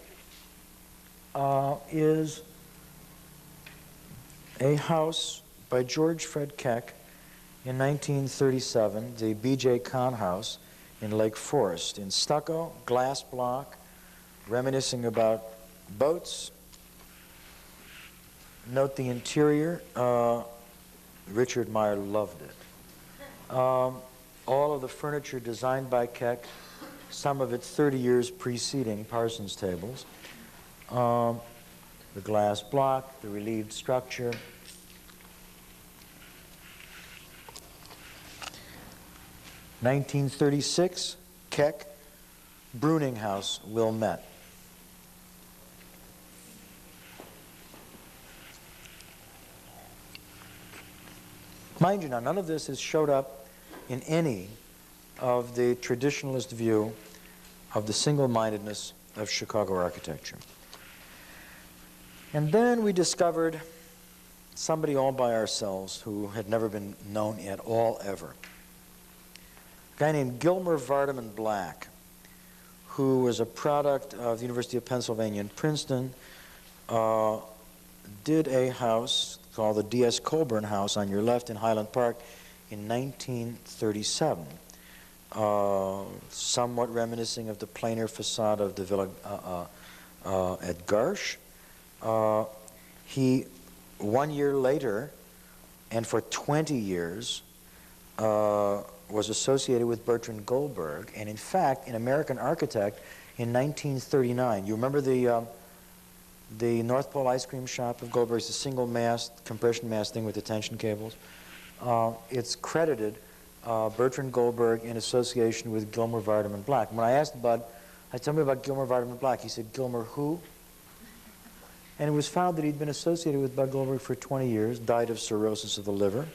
is a house by George Fred Keck in 1937, the B.J. Kahn House in Lake Forest, in stucco, glass block, reminiscing about boats. Note the interior. Richard Meyer loved it. All of the furniture designed by Keck, some of it 30 years preceding Parsons tables. The glass block, the relieved structure. (1936), Keck, Bruning House, Wilmette. Mind you now, none of this has showed up in any of the traditionalist view of the single-mindedness of Chicago architecture. And then we discovered somebody all by ourselves who had never been known at all ever. A guy named Gilmer Vardaman Black, who was a product of the University of Pennsylvania in Princeton, did a house called the D.S. Colburn House on your left in Highland Park in 1937, somewhat reminiscing of the planar facade of the Villa at Garsh. He, 1 year later, and for 20 years, was associated with Bertrand Goldberg, and in fact, an American architect in 1939. You remember the North Pole ice cream shop of Goldberg's, the single mast, compression mast thing with the tension cables? It's credited Bertrand Goldberg in association with Gilmer Vardaman Black. When I asked Bud, I told me about Gilmer Vardaman Black, he said, Gilmer who? And it was found that he'd been associated with Bud Goldberg for 20 years, died of cirrhosis of the liver.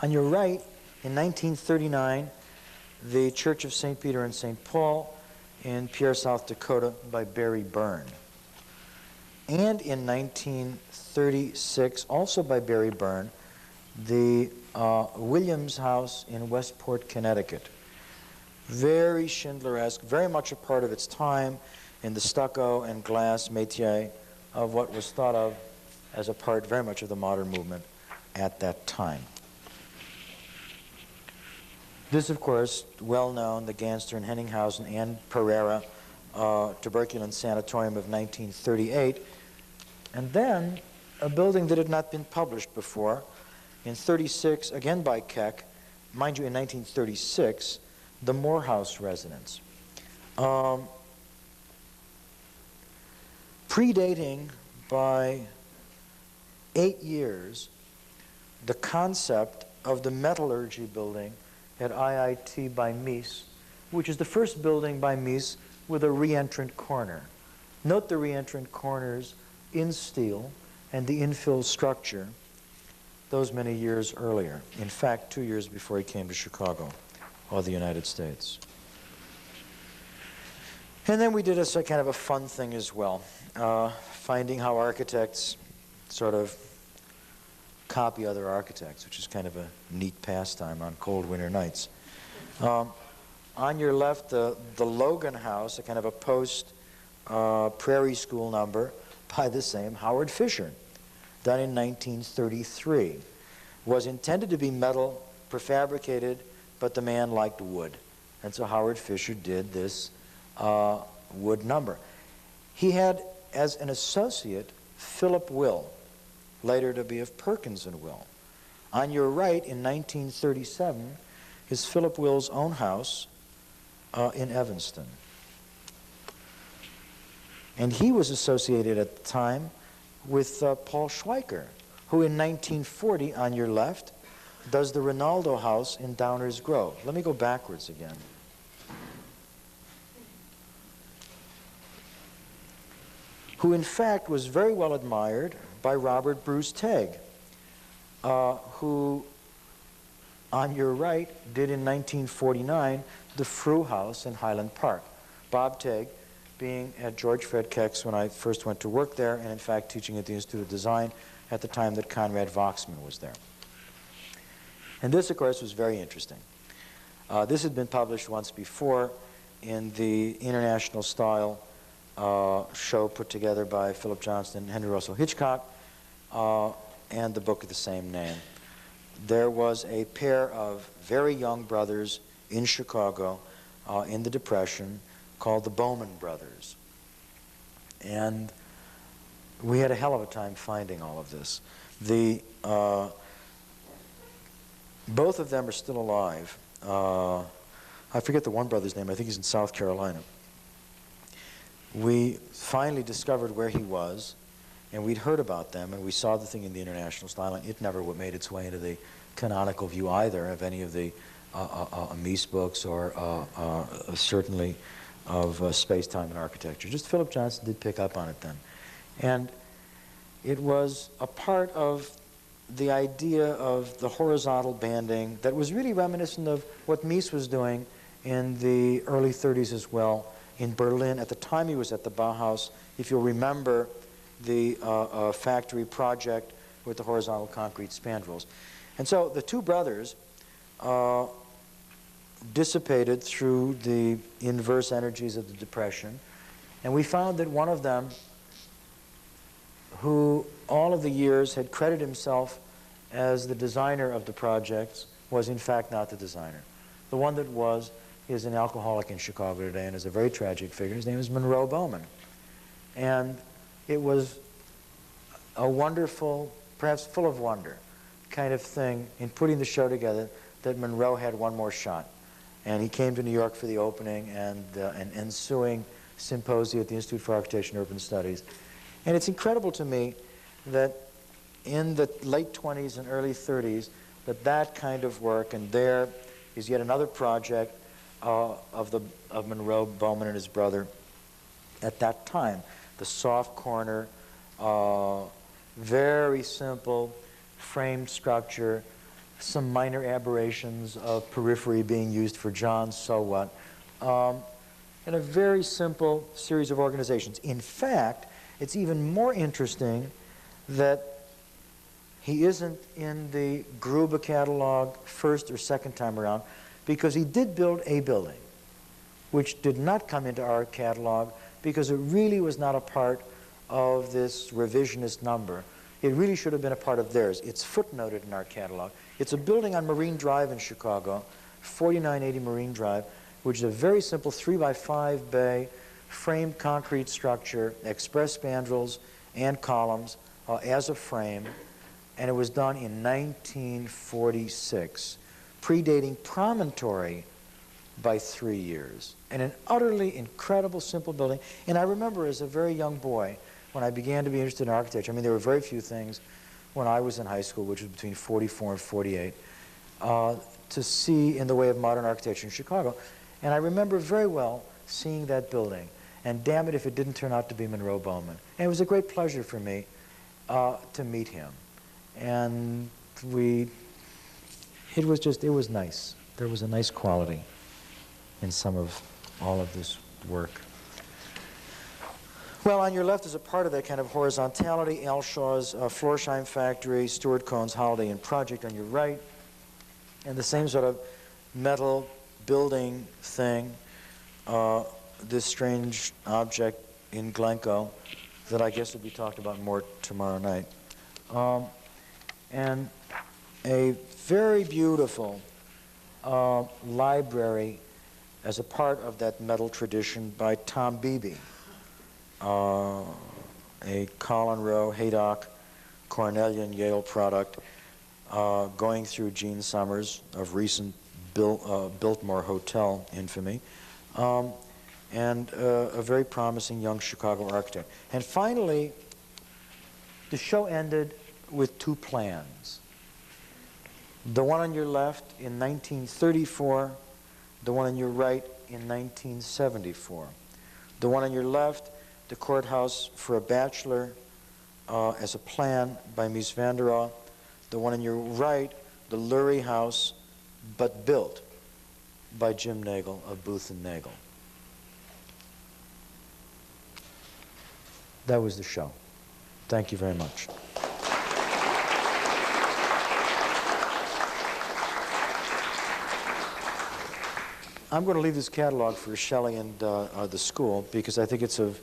On your right, in 1939, the Church of St. Peter and St. Paul in Pierre, South Dakota, by Barry Byrne. And in 1936, also by Barry Byrne, the Williams House in Westport, Connecticut. Very Schindler-esque, very much a part of its time in the stucco and glass métier of what was thought of as a part very much of the modern movement at that time. This, of course, well-known, the Ganster and Henninghausen and Pereira tuberculin sanatorium of 1938. And then a building that had not been published before, in 36, again by Keck, mind you, in 1936, the Morehouse residence. Predating by 8 years the concept of the metallurgy building at IIT by Mies, which is the first building by Mies with a reentrant corner. Note the reentrant corners in steel and the infill structure those many years earlier. In fact, 2 years before he came to Chicago or the United States. And then we did a kind of a fun thing as well, finding how architects sort of copy other architects, which is kind of a neat pastime on cold winter nights. On your left, the Logan House, a kind of a post-Prairie School number by the same Howard Fischer, done in 1933. Was intended to be metal, prefabricated, but the man liked wood. And so Howard Fischer did this wood number. He had, as an associate, Philip Will, later to be of Perkins and Will. On your right, in 1937, is Philip Will's own house in Evanston. And he was associated at the time with Paul Schweiker, who in 1940, on your left, does the Rinaldo House in Downers Grove. Let me go backwards again. Who in fact was very well admired by Robert Bruce Tegg, who on your right did in 1949 the Frew House in Highland Park. Bob Tegg being at George Fred Keck's when I first went to work there, and in fact teaching at the Institute of Design at the time that Conrad Voxman was there. And this, of course, was very interesting. This had been published once before in the International Style show put together by Philip Johnston and Henry Russell Hitchcock, and the book of the same name. There was a pair of very young brothers in Chicago in the Depression called the Bowman brothers. And we had a hell of a time finding all of this. Both of them are still alive. I forget the one brother's name. I think he's in South Carolina. We finally discovered where he was, and we'd heard about them, and we saw the thing in the International Style, and it never made its way into the canonical view either of any of the Mies books or certainly of Space, Time, and Architecture. Just Philip Johnston did pick up on it then. And it was a part of the idea of the horizontal banding that was really reminiscent of what Mies was doing in the early 30s as well in Berlin. At the time he was at the Bauhaus, if you'll remember the factory project with the horizontal concrete spandrels. And so the two brothers dissipated through the inverse energies of the Depression, and we found that one of them, who all of the years had credited himself as the designer of the projects, was in fact not the designer. The one that was is an alcoholic in Chicago today and is a very tragic figure. His name is Monroe Bowman. And it was a wonderful, perhaps full of wonder, kind of thing in putting the show together that Monroe had one more shot. And he came to New York for the opening and an ensuing symposium at the Institute for Architecture and Urban Studies. And it's incredible to me that in the late 20s and early 30s, that kind of work, and there is yet another project of Monroe Bowman and his brother at that time. The soft corner, very simple framed structure, some minor aberrations of periphery being used for John's so what, and a very simple series of organizations. In fact, it's even more interesting that he isn't in the Gruber catalog first or second time around, because he did build a building which did not come into our catalog because it really was not a part of this revisionist number. It really should have been a part of theirs. It's footnoted in our catalog. It's a building on Marine Drive in Chicago, 4980 Marine Drive, which is a very simple 3x5 bay framed concrete structure, express spandrels and columns as a frame, and it was done in 1946, predating Promontory by 3 years. And an utterly incredible, simple building. And I remember as a very young boy, when I began to be interested in architecture, I mean, there were very few things when I was in high school, which was between 44 and 48, to see in the way of modern architecture in Chicago. And I remember very well seeing that building. And damn it if it didn't turn out to be Monroe Bowman. And it was a great pleasure for me to meet him. And it was nice. There was a nice quality in some of all of this work. Well, on your left is a part of that kind of horizontality, Al Shaw's Florsheim Factory, Stuart Cohen's Holiday Inn Project on your right, and the same sort of metal building thing, this strange object in Glencoe that I guess will be talked about more tomorrow night. And a very beautiful library as a part of that metal tradition by Tom Beebe, a Colin Rowe, Haydock, Cornelian, Yale product, going through Gene Summers of recent Biltmore Hotel infamy, and a very promising young Chicago architect. And finally, the show ended with two plans. The one on your left in 1934, the one on your right in 1974. The one on your left, the courthouse for a bachelor as a plan by Mies van der Rohe. The one on your right, the Lurie House, but built by Jim Nagel of Booth and Nagel. That was the show. Thank you very much. I'm going to leave this catalog for Shelly and the school because I think it's of,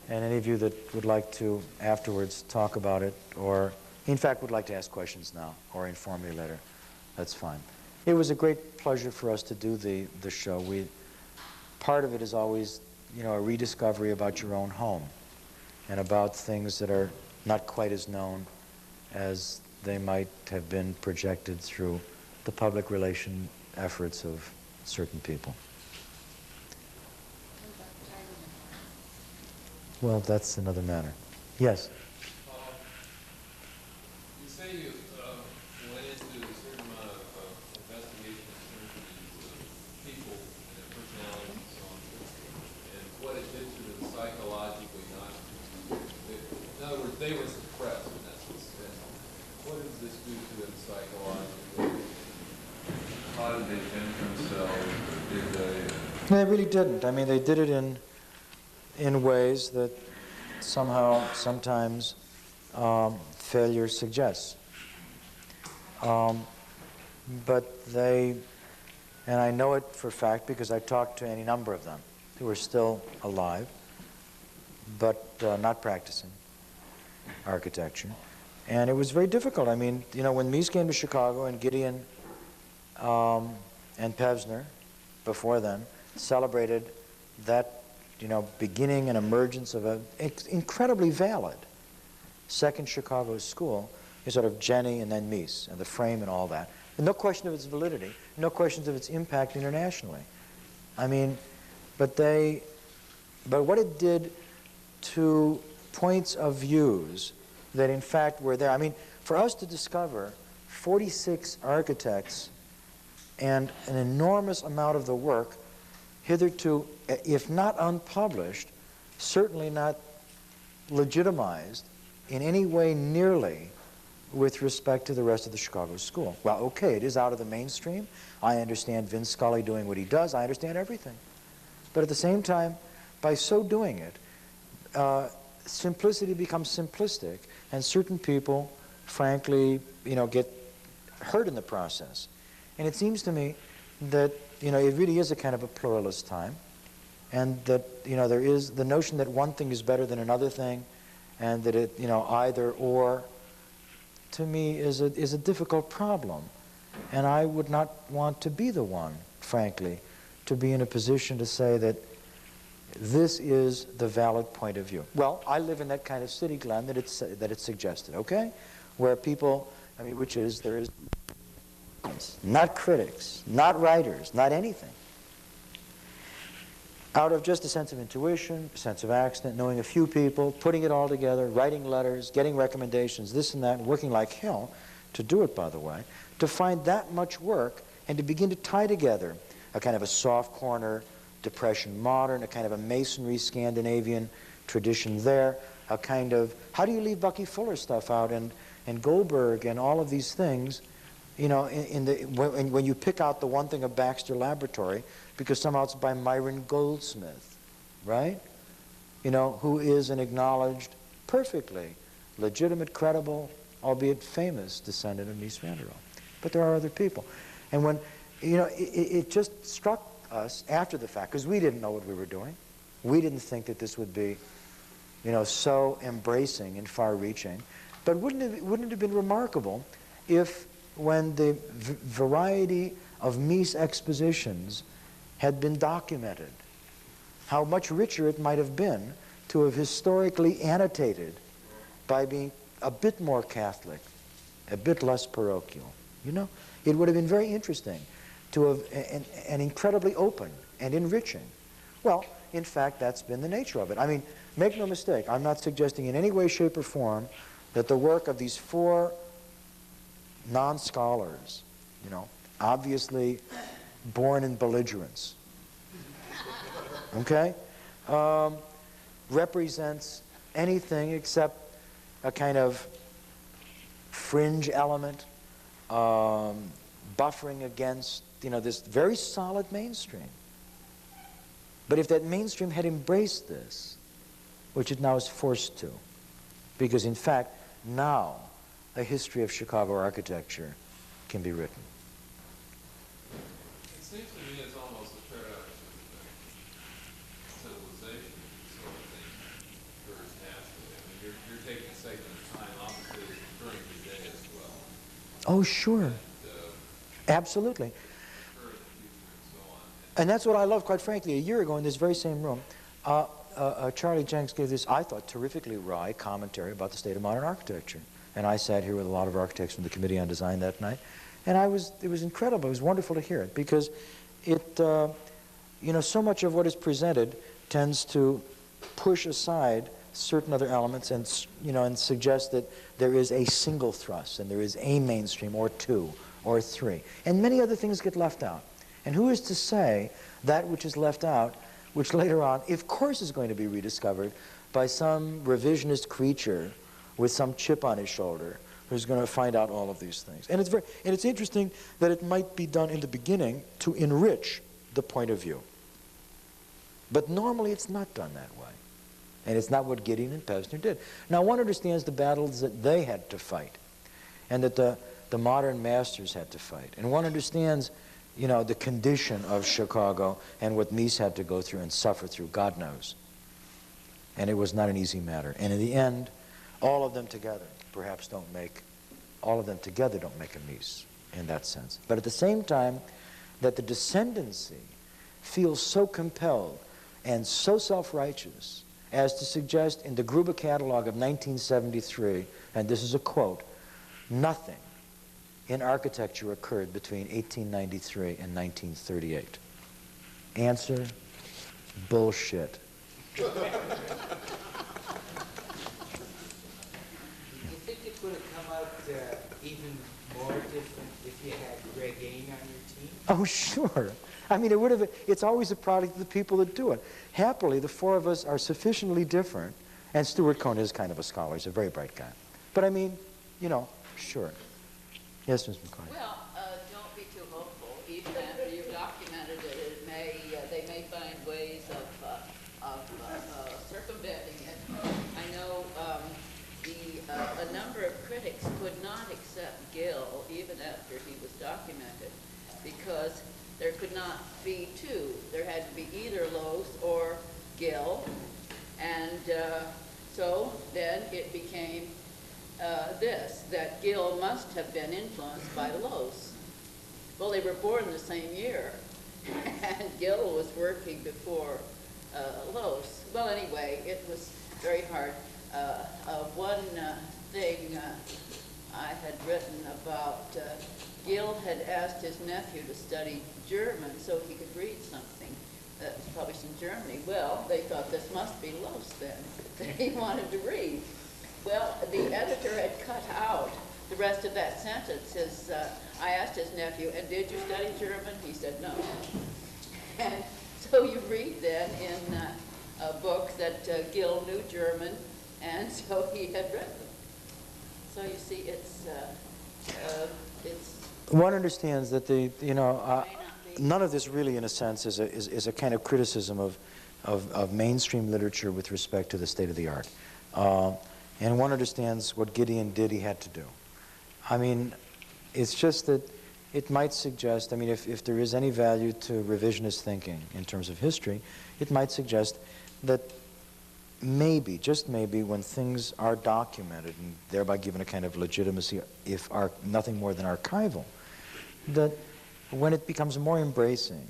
and any of you that would like to afterwards talk about it, or in fact would like to ask questions now or inform me later, that's fine. It was a great pleasure for us to do the show. Part of it is always, a rediscovery about your own home and about things that are not quite as known as they might have been projected through the public relation efforts of certain people. Well, that's another matter. Yes? You say you went into a certain amount of investigation in terms of these people and their personalities and so on, and what it did to them psychologically, in other words, they were suppressed in essence. And what does this do to them psychologically? How did they defend themselves? Did they? They really didn't. I mean, they did it in ways that somehow, sometimes, failure suggests. But they, and I know it for a fact because I talked to any number of them who are still alive, but not practicing architecture. And it was very difficult. I mean, when Mies came to Chicago and Gideon and Pevsner, before then, celebrated that, beginning and emergence of an incredibly valid second Chicago school, is sort of Jenny and then Mies, and the frame and all that. And no question of its validity, no questions of its impact internationally. I mean, but what it did to points of views that in fact were there. I mean, for us to discover 46 architects and an enormous amount of the work hitherto, if not unpublished, certainly not legitimized in any way nearly with respect to the rest of the Chicago school. Well, okay, it is out of the mainstream. I understand Vin Scully doing what he does. I understand everything. But at the same time, by so doing it, simplicity becomes simplistic, and certain people, frankly, get hurt in the process. And it seems to me that, it really is a kind of a pluralist time, and that, there is the notion that one thing is better than another thing, and that it, either or, to me, is a difficult problem. And I would not want to be the one, frankly, to be in a position to say that this is the valid point of view. Well, I live in that kind of city, Glenn, that it's suggested, okay? Where people, there is not critics, not writers, not anything. Out of just a sense of intuition, a sense of accident, knowing a few people, putting it all together, writing letters, getting recommendations, this and that, and working like hell to do it, by the way, to find that much work and to begin to tie together a kind of a soft corner, Depression modern, a kind of a masonry Scandinavian tradition there, a kind of, how do you leave Bucky Fuller stuff out and Goldberg and all of these things, when you pick out the one thing of Baxter Laboratory, because somehow it's by Myron Goldsmith, right? Who is an acknowledged, perfectly legitimate, credible, albeit famous descendant of Mies van der Rohe. But there are other people. And you know, it just struck us after the fact, because we didn't know what we were doing. We didn't think that this would be, you know, so embracing and far-reaching. But wouldn't it have been remarkable if, when the variety of Mies expositions had been documented, how much richer it might have been to have historically annotated by being a bit more Catholic, a bit less parochial. You know, it would have been very interesting to have, and incredibly open and enriching. Well, in fact, that's been the nature of it. I mean, make no mistake, I'm not suggesting in any way, shape, or form that the work of these four non-scholars, you know, obviously born in belligerence, okay, represents anything except a kind of fringe element, buffering against, you know, this very solid mainstream. But if that mainstream had embraced this, which it now is forced to, because in fact, now a history of Chicago architecture can be written. It seems to me it's almost a paradox of civilization, sort of thing, occurs naturally. I mean, you're taking a segment of time, obviously, during the day as well. Oh, sure. And, Absolutely. occur in the future and so on. And that's what I love, quite frankly. A year ago in this very same room, Charlie Jenks gave this, I thought, terrifically wry commentary about the state of modern architecture. And I sat here with a lot of architects from the Committee on Design that night. And it was incredible. It was wonderful to hear it, because it, you know, so much of what is presented tends to push aside certain other elements and, you know, and suggest that there is a single thrust and there is a mainstream or two or three. And many other things get left out. And who is to say that which is left out, which later on, of course, is going to be rediscovered by some revisionist creature with some chip on his shoulder who's going to find out all of these things. And it's interesting that it might be done in the beginning to enrich the point of view. But normally it's not done that way. And it's not what Gideon and Pesner did. Now, one understands the battles that they had to fight and that the modern masters had to fight. And one understands, you know, the condition of Chicago and what Mies had to go through and suffer through, God knows. And it was not an easy matter. And in the end, all of them together perhaps don't make a Mies in that sense. But at the same time, that the descendancy feels so compelled and so self-righteous as to suggest in the Gruber catalog of 1973, and this is a quote, nothing in architecture occurred between 1893 and 1938. Answer, bullshit. Do you think it would have come out even more different if you had Greg Ain on your team? Oh, sure. I mean, it would have. It's always a product of the people that do it. Happily, the four of us are sufficiently different, and Stuart Cohn is kind of a scholar. He's a very bright guy. But I mean, you know, sure. Yes, Ms. McCoy. Well, don't be too hopeful. Even after you've documented it, they may find ways of circumventing it. I know a number of critics could not accept Gill even after he was documented, because there could not be two. There had to be either Lohse or Gill, and so then it became that Gill must have been influenced by Lohse. Well, they were born the same year, and Gill was working before Lohse. Well, anyway, it was very hard. One thing I had written about, Gill had asked his nephew to study German so he could read something that was published in Germany. Well, they thought this must be Lohse then, that he wanted to read. Well, the editor had cut out the rest of that sentence. I asked his nephew, and did you study German? He said no. And so you read then in a book that Gill knew German, and so he had read them. So you see, it's One understands that none of this really, in a sense, is a kind of criticism of mainstream literature with respect to the state of the art. And one understands what Gideon did, he had to do. I mean, it's just that it might suggest, I mean, if there is any value to revisionist thinking in terms of history, it might suggest that maybe, just maybe, when things are documented and thereby given a kind of legitimacy, if nothing more than archival, that when it becomes more embracing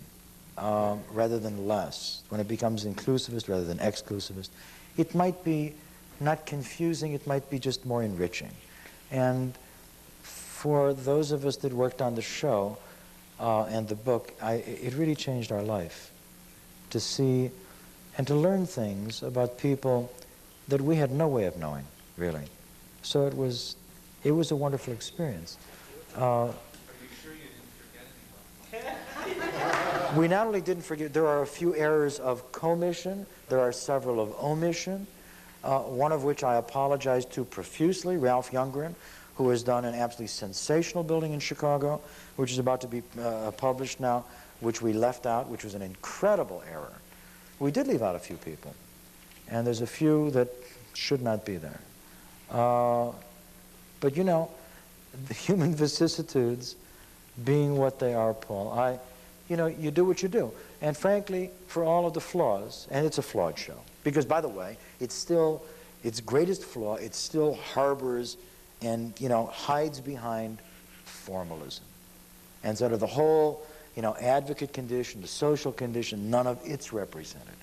rather than less, when it becomes inclusivist rather than exclusivist, it might be not confusing, it might be just more enriching. And for those of us that worked on the show and the book, it really changed our life to see and to learn things about people that we had no way of knowing, really. So it was a wonderful experience. Are you sure you didn't forget anyone? We not only didn't forget, there are a few errors of commission, there are several of omission, one of which I apologize to profusely, Ralph Youngren, who has done an absolutely sensational building in Chicago, which is about to be published now, which we left out, which was an incredible error. We did leave out a few people, and there's a few that should not be there. But you know, the human vicissitudes being what they are, Paul, you know, you do what you do. And frankly, for all of the flaws, and it's a flawed show, because by the way, it's still, its greatest flaw, it still harbors and, you know, hides behind formalism. And sort of the whole, you know, advocate condition, the social condition, none of it's represented,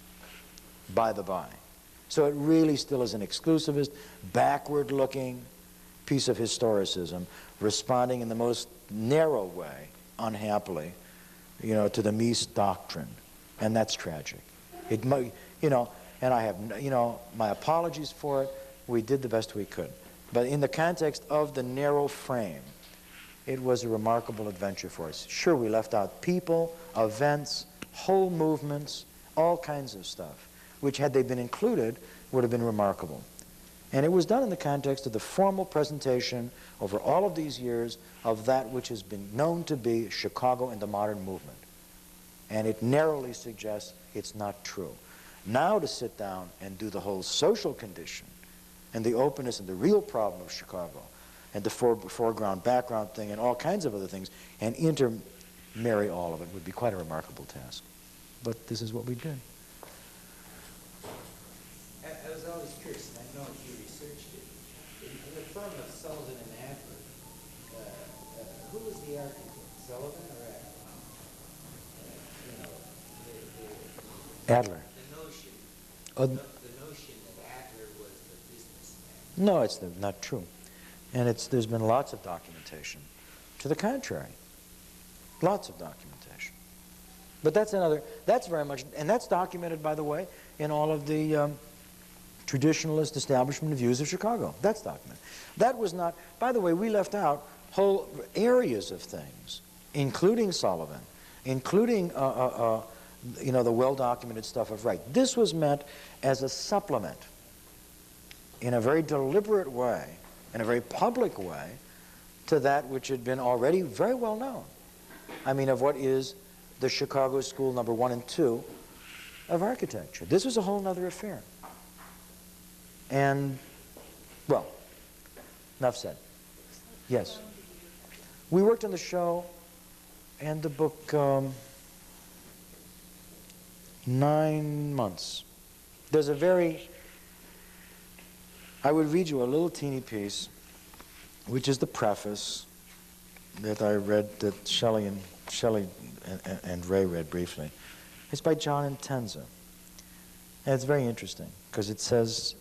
by the by. So it really still is an exclusivist, backward-looking piece of historicism, responding in the most narrow way, unhappily, you know, to the Mies doctrine. And that's tragic. It might, you know, and I have, you know, my apologies for it. We did the best we could. But in the context of the narrow frame, it was a remarkable adventure for us. Sure, we left out people, events, whole movements, all kinds of stuff, which had they been included would have been remarkable. And it was done in the context of the formal presentation over all of these years of that which has been known to be Chicago and the modern movement. And it narrowly suggests it's not true. Now to sit down and do the whole social condition and the openness and the real problem of Chicago and the foreground, background thing and all kinds of other things and intermarry all of it would be quite a remarkable task. But this is what we did. I was always curious, and I know you researched it. In the firm of Sullivan and Adler, who was the architect, Sullivan or Adler? Adler. The notion, Oh, the notion that Adler was the businessman. no, it's not true. And there's been lots of documentation to the contrary. Lots of documentation. But that's very much, and that's documented, by the way, in all of the traditionalist establishment views of Chicago. That's documented. That was not, by the way, we left out whole areas of things, including Sullivan, including you know, the well-documented stuff of Wright. This was meant as a supplement in a very deliberate way, in a very public way, to that which had been already very well known. I mean, of what is the Chicago School number 1 and 2 of architecture. This was a whole other affair. And, well, enough said. Yes. We worked on the show and the book 9 months. There's a very, I would read you a little teeny piece, which is the preface that I read, that Shelly and Ray read briefly. It's by John Intenza. And it's very interesting because it says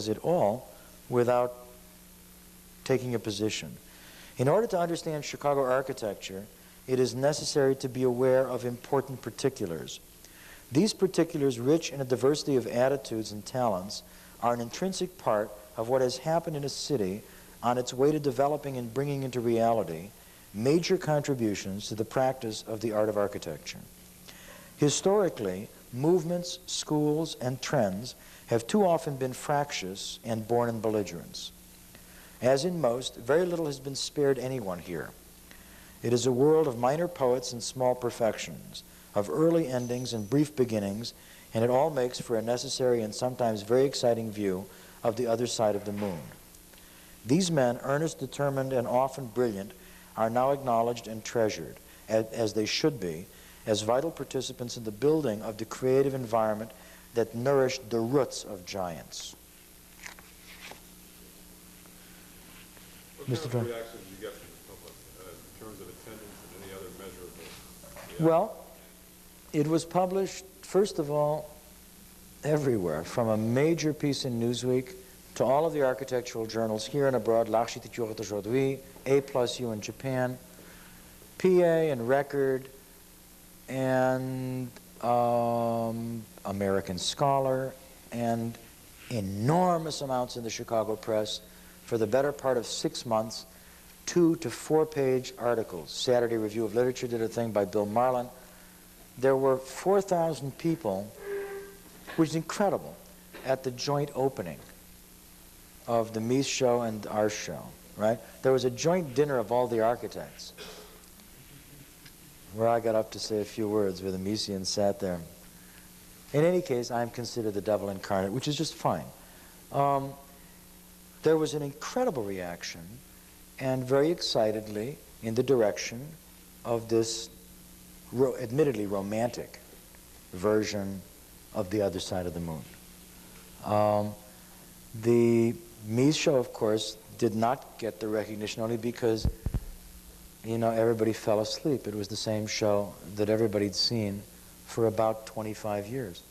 it all without taking a position. In order to understand Chicago architecture, it is necessary to be aware of important particulars. These particulars, rich in a diversity of attitudes and talents, are an intrinsic part of what has happened in a city on its way to developing and bringing into reality major contributions to the practice of the art of architecture. Historically, movements, schools, and trends have too often been fractious and born in belligerence. As in most, very little has been spared anyone here. It is a world of minor poets and small perfections, of early endings and brief beginnings, and it all makes for a necessary and sometimes very exciting view of the other side of the moon. These men, earnest, determined, and often brilliant, are now acknowledged and treasured, as they should be, as vital participants in the building of the creative environment that nourished the roots of giants. What Mr. kind of Drum. reaction did you get from the public in terms of attendance and any other measurable reaction? Well, it was published, first of all, everywhere, from a major piece in Newsweek to all of the architectural journals here and abroad, L'Architecture d'aujourd'hui, A+U in Japan, PA and Record, and American Scholar, and enormous amounts in the Chicago press for the better part of 6 months, 2 to 4 page articles. Saturday Review of Literature did a thing by Bill Marlin. There were 4,000 people, which is incredible, at the joint opening of the Mies show and our show, right? There was a joint dinner of all the architects where I got up to say a few words where the Miesians sat there. In any case, I'm considered the devil incarnate, which is just fine. There was an incredible reaction, and very excitedly, in the direction of this admittedly romantic version of The Other Side of the Moon. The Mies show, of course, did not get the recognition only because, you know, everybody fell asleep. It was the same show that everybody'd seen for about 25 years.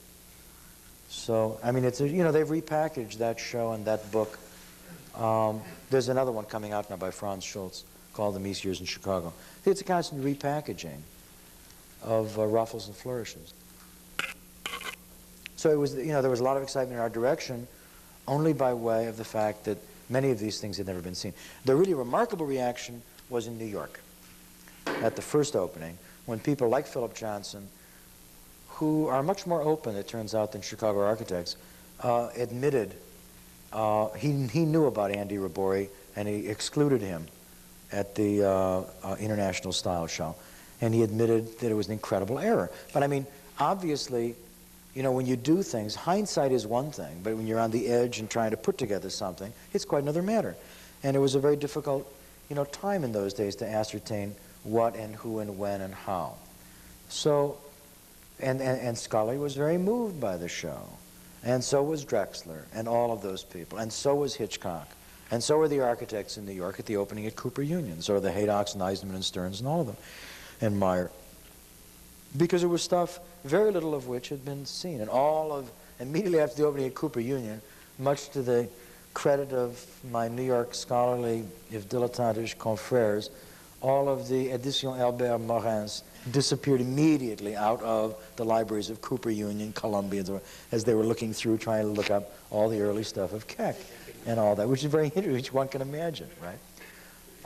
So, I mean, it's a, you know, they've repackaged that show and that book. There's another one coming out now by Franz Schultz called The Mies Years in Chicago. It's a constant repackaging of ruffles and flourishes. So it was, you know, there was a lot of excitement in our direction only by way of the fact that many of these things had never been seen. The really remarkable reaction was in New York at the first opening, when people like Philip Johnson, who are much more open, it turns out, than Chicago architects, admitted he knew about Andy Rabori, and he excluded him at the International Style Show. And he admitted that it was an incredible error. But I mean, obviously, you know, when you do things, hindsight is one thing, but when you're on the edge and trying to put together something, it's quite another matter. And it was a very difficult, you know, time in those days to ascertain what and who and when and how. So, and Scully was very moved by the show. And so was Drexler and all of those people. And so was Hitchcock. And so were the architects in New York at the opening at Cooper Union. So were the Haydocks and Eisenman and Stearns and all of them. And Meyer. Because it was stuff, very little of which had been seen. And all of, immediately after the opening at Cooper Union, much to the credit of my New York scholarly, if dilettantish, confrères, all of the Edition Albert Morins disappeared immediately out of the libraries of Cooper Union, Columbia, as they were looking through, trying to look up all the early stuff of Keck and all that, which is very interesting, which one can imagine, right?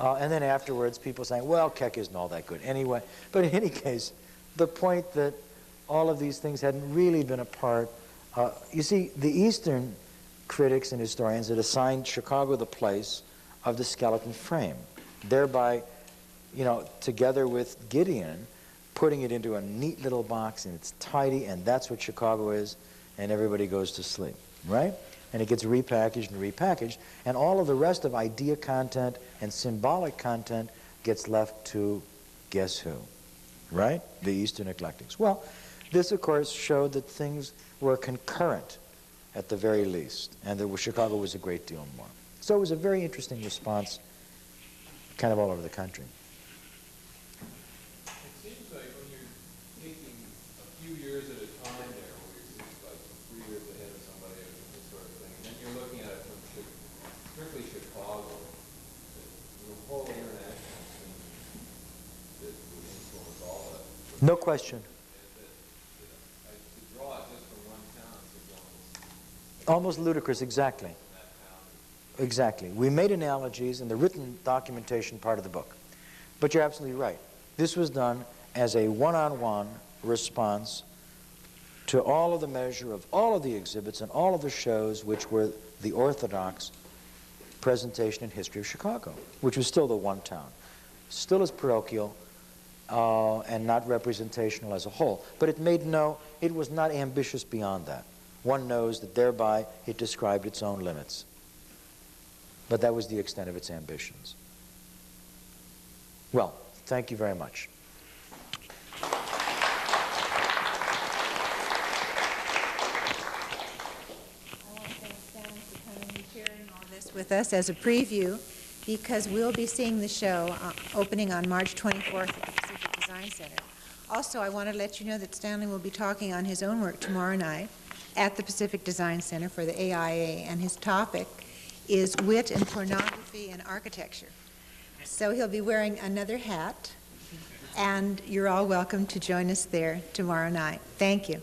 And then afterwards, people saying, well, Keck isn't all that good anyway. But in any case, the point that all of these things hadn't really been a part. You see, the Eastern critics and historians had assigned Chicago the place of the skeleton frame, thereby, you know, together with Gideon, putting it into a neat little box, and it's tidy, and that's what Chicago is, and everybody goes to sleep, right? And it gets repackaged and repackaged, and all of the rest of idea content and symbolic content gets left to guess who, right? The Eastern eclectics. Well, this, of course, showed that things were concurrent at the very least, and that Chicago was a great deal more. So it was a very interesting response kind of all over the country. It seems like when you're taking a few years at a time there, where you're like 3 years ahead of somebody or this sort of thing, and then you're looking at it from strictly Chicago, the whole international scene that would influence all that. No question. To draw it just from one town seems Almost ludicrous, exactly. Exactly. We made analogies in the written documentation part of the book. But you're absolutely right. This was done as a one-on-one response to all of the measure of all of the exhibits and all of the shows which were the orthodox presentation and history of Chicago, which was still the one town. Still as parochial and not representational as a whole. But it was not ambitious beyond that. One knows that thereby it described its own limits. But that was the extent of its ambitions. Well, thank you very much. I want to thank Stanley for coming and sharing all this with us as a preview, because we'll be seeing the show opening on March 24th at the Pacific Design Center. Also, I want to let you know that Stanley will be talking on his own work tomorrow night at the Pacific Design Center for the AIA, and his topic is Wit and Pornography in Architecture. So he'll be wearing another hat, and you're all welcome to join us there tomorrow night. Thank you.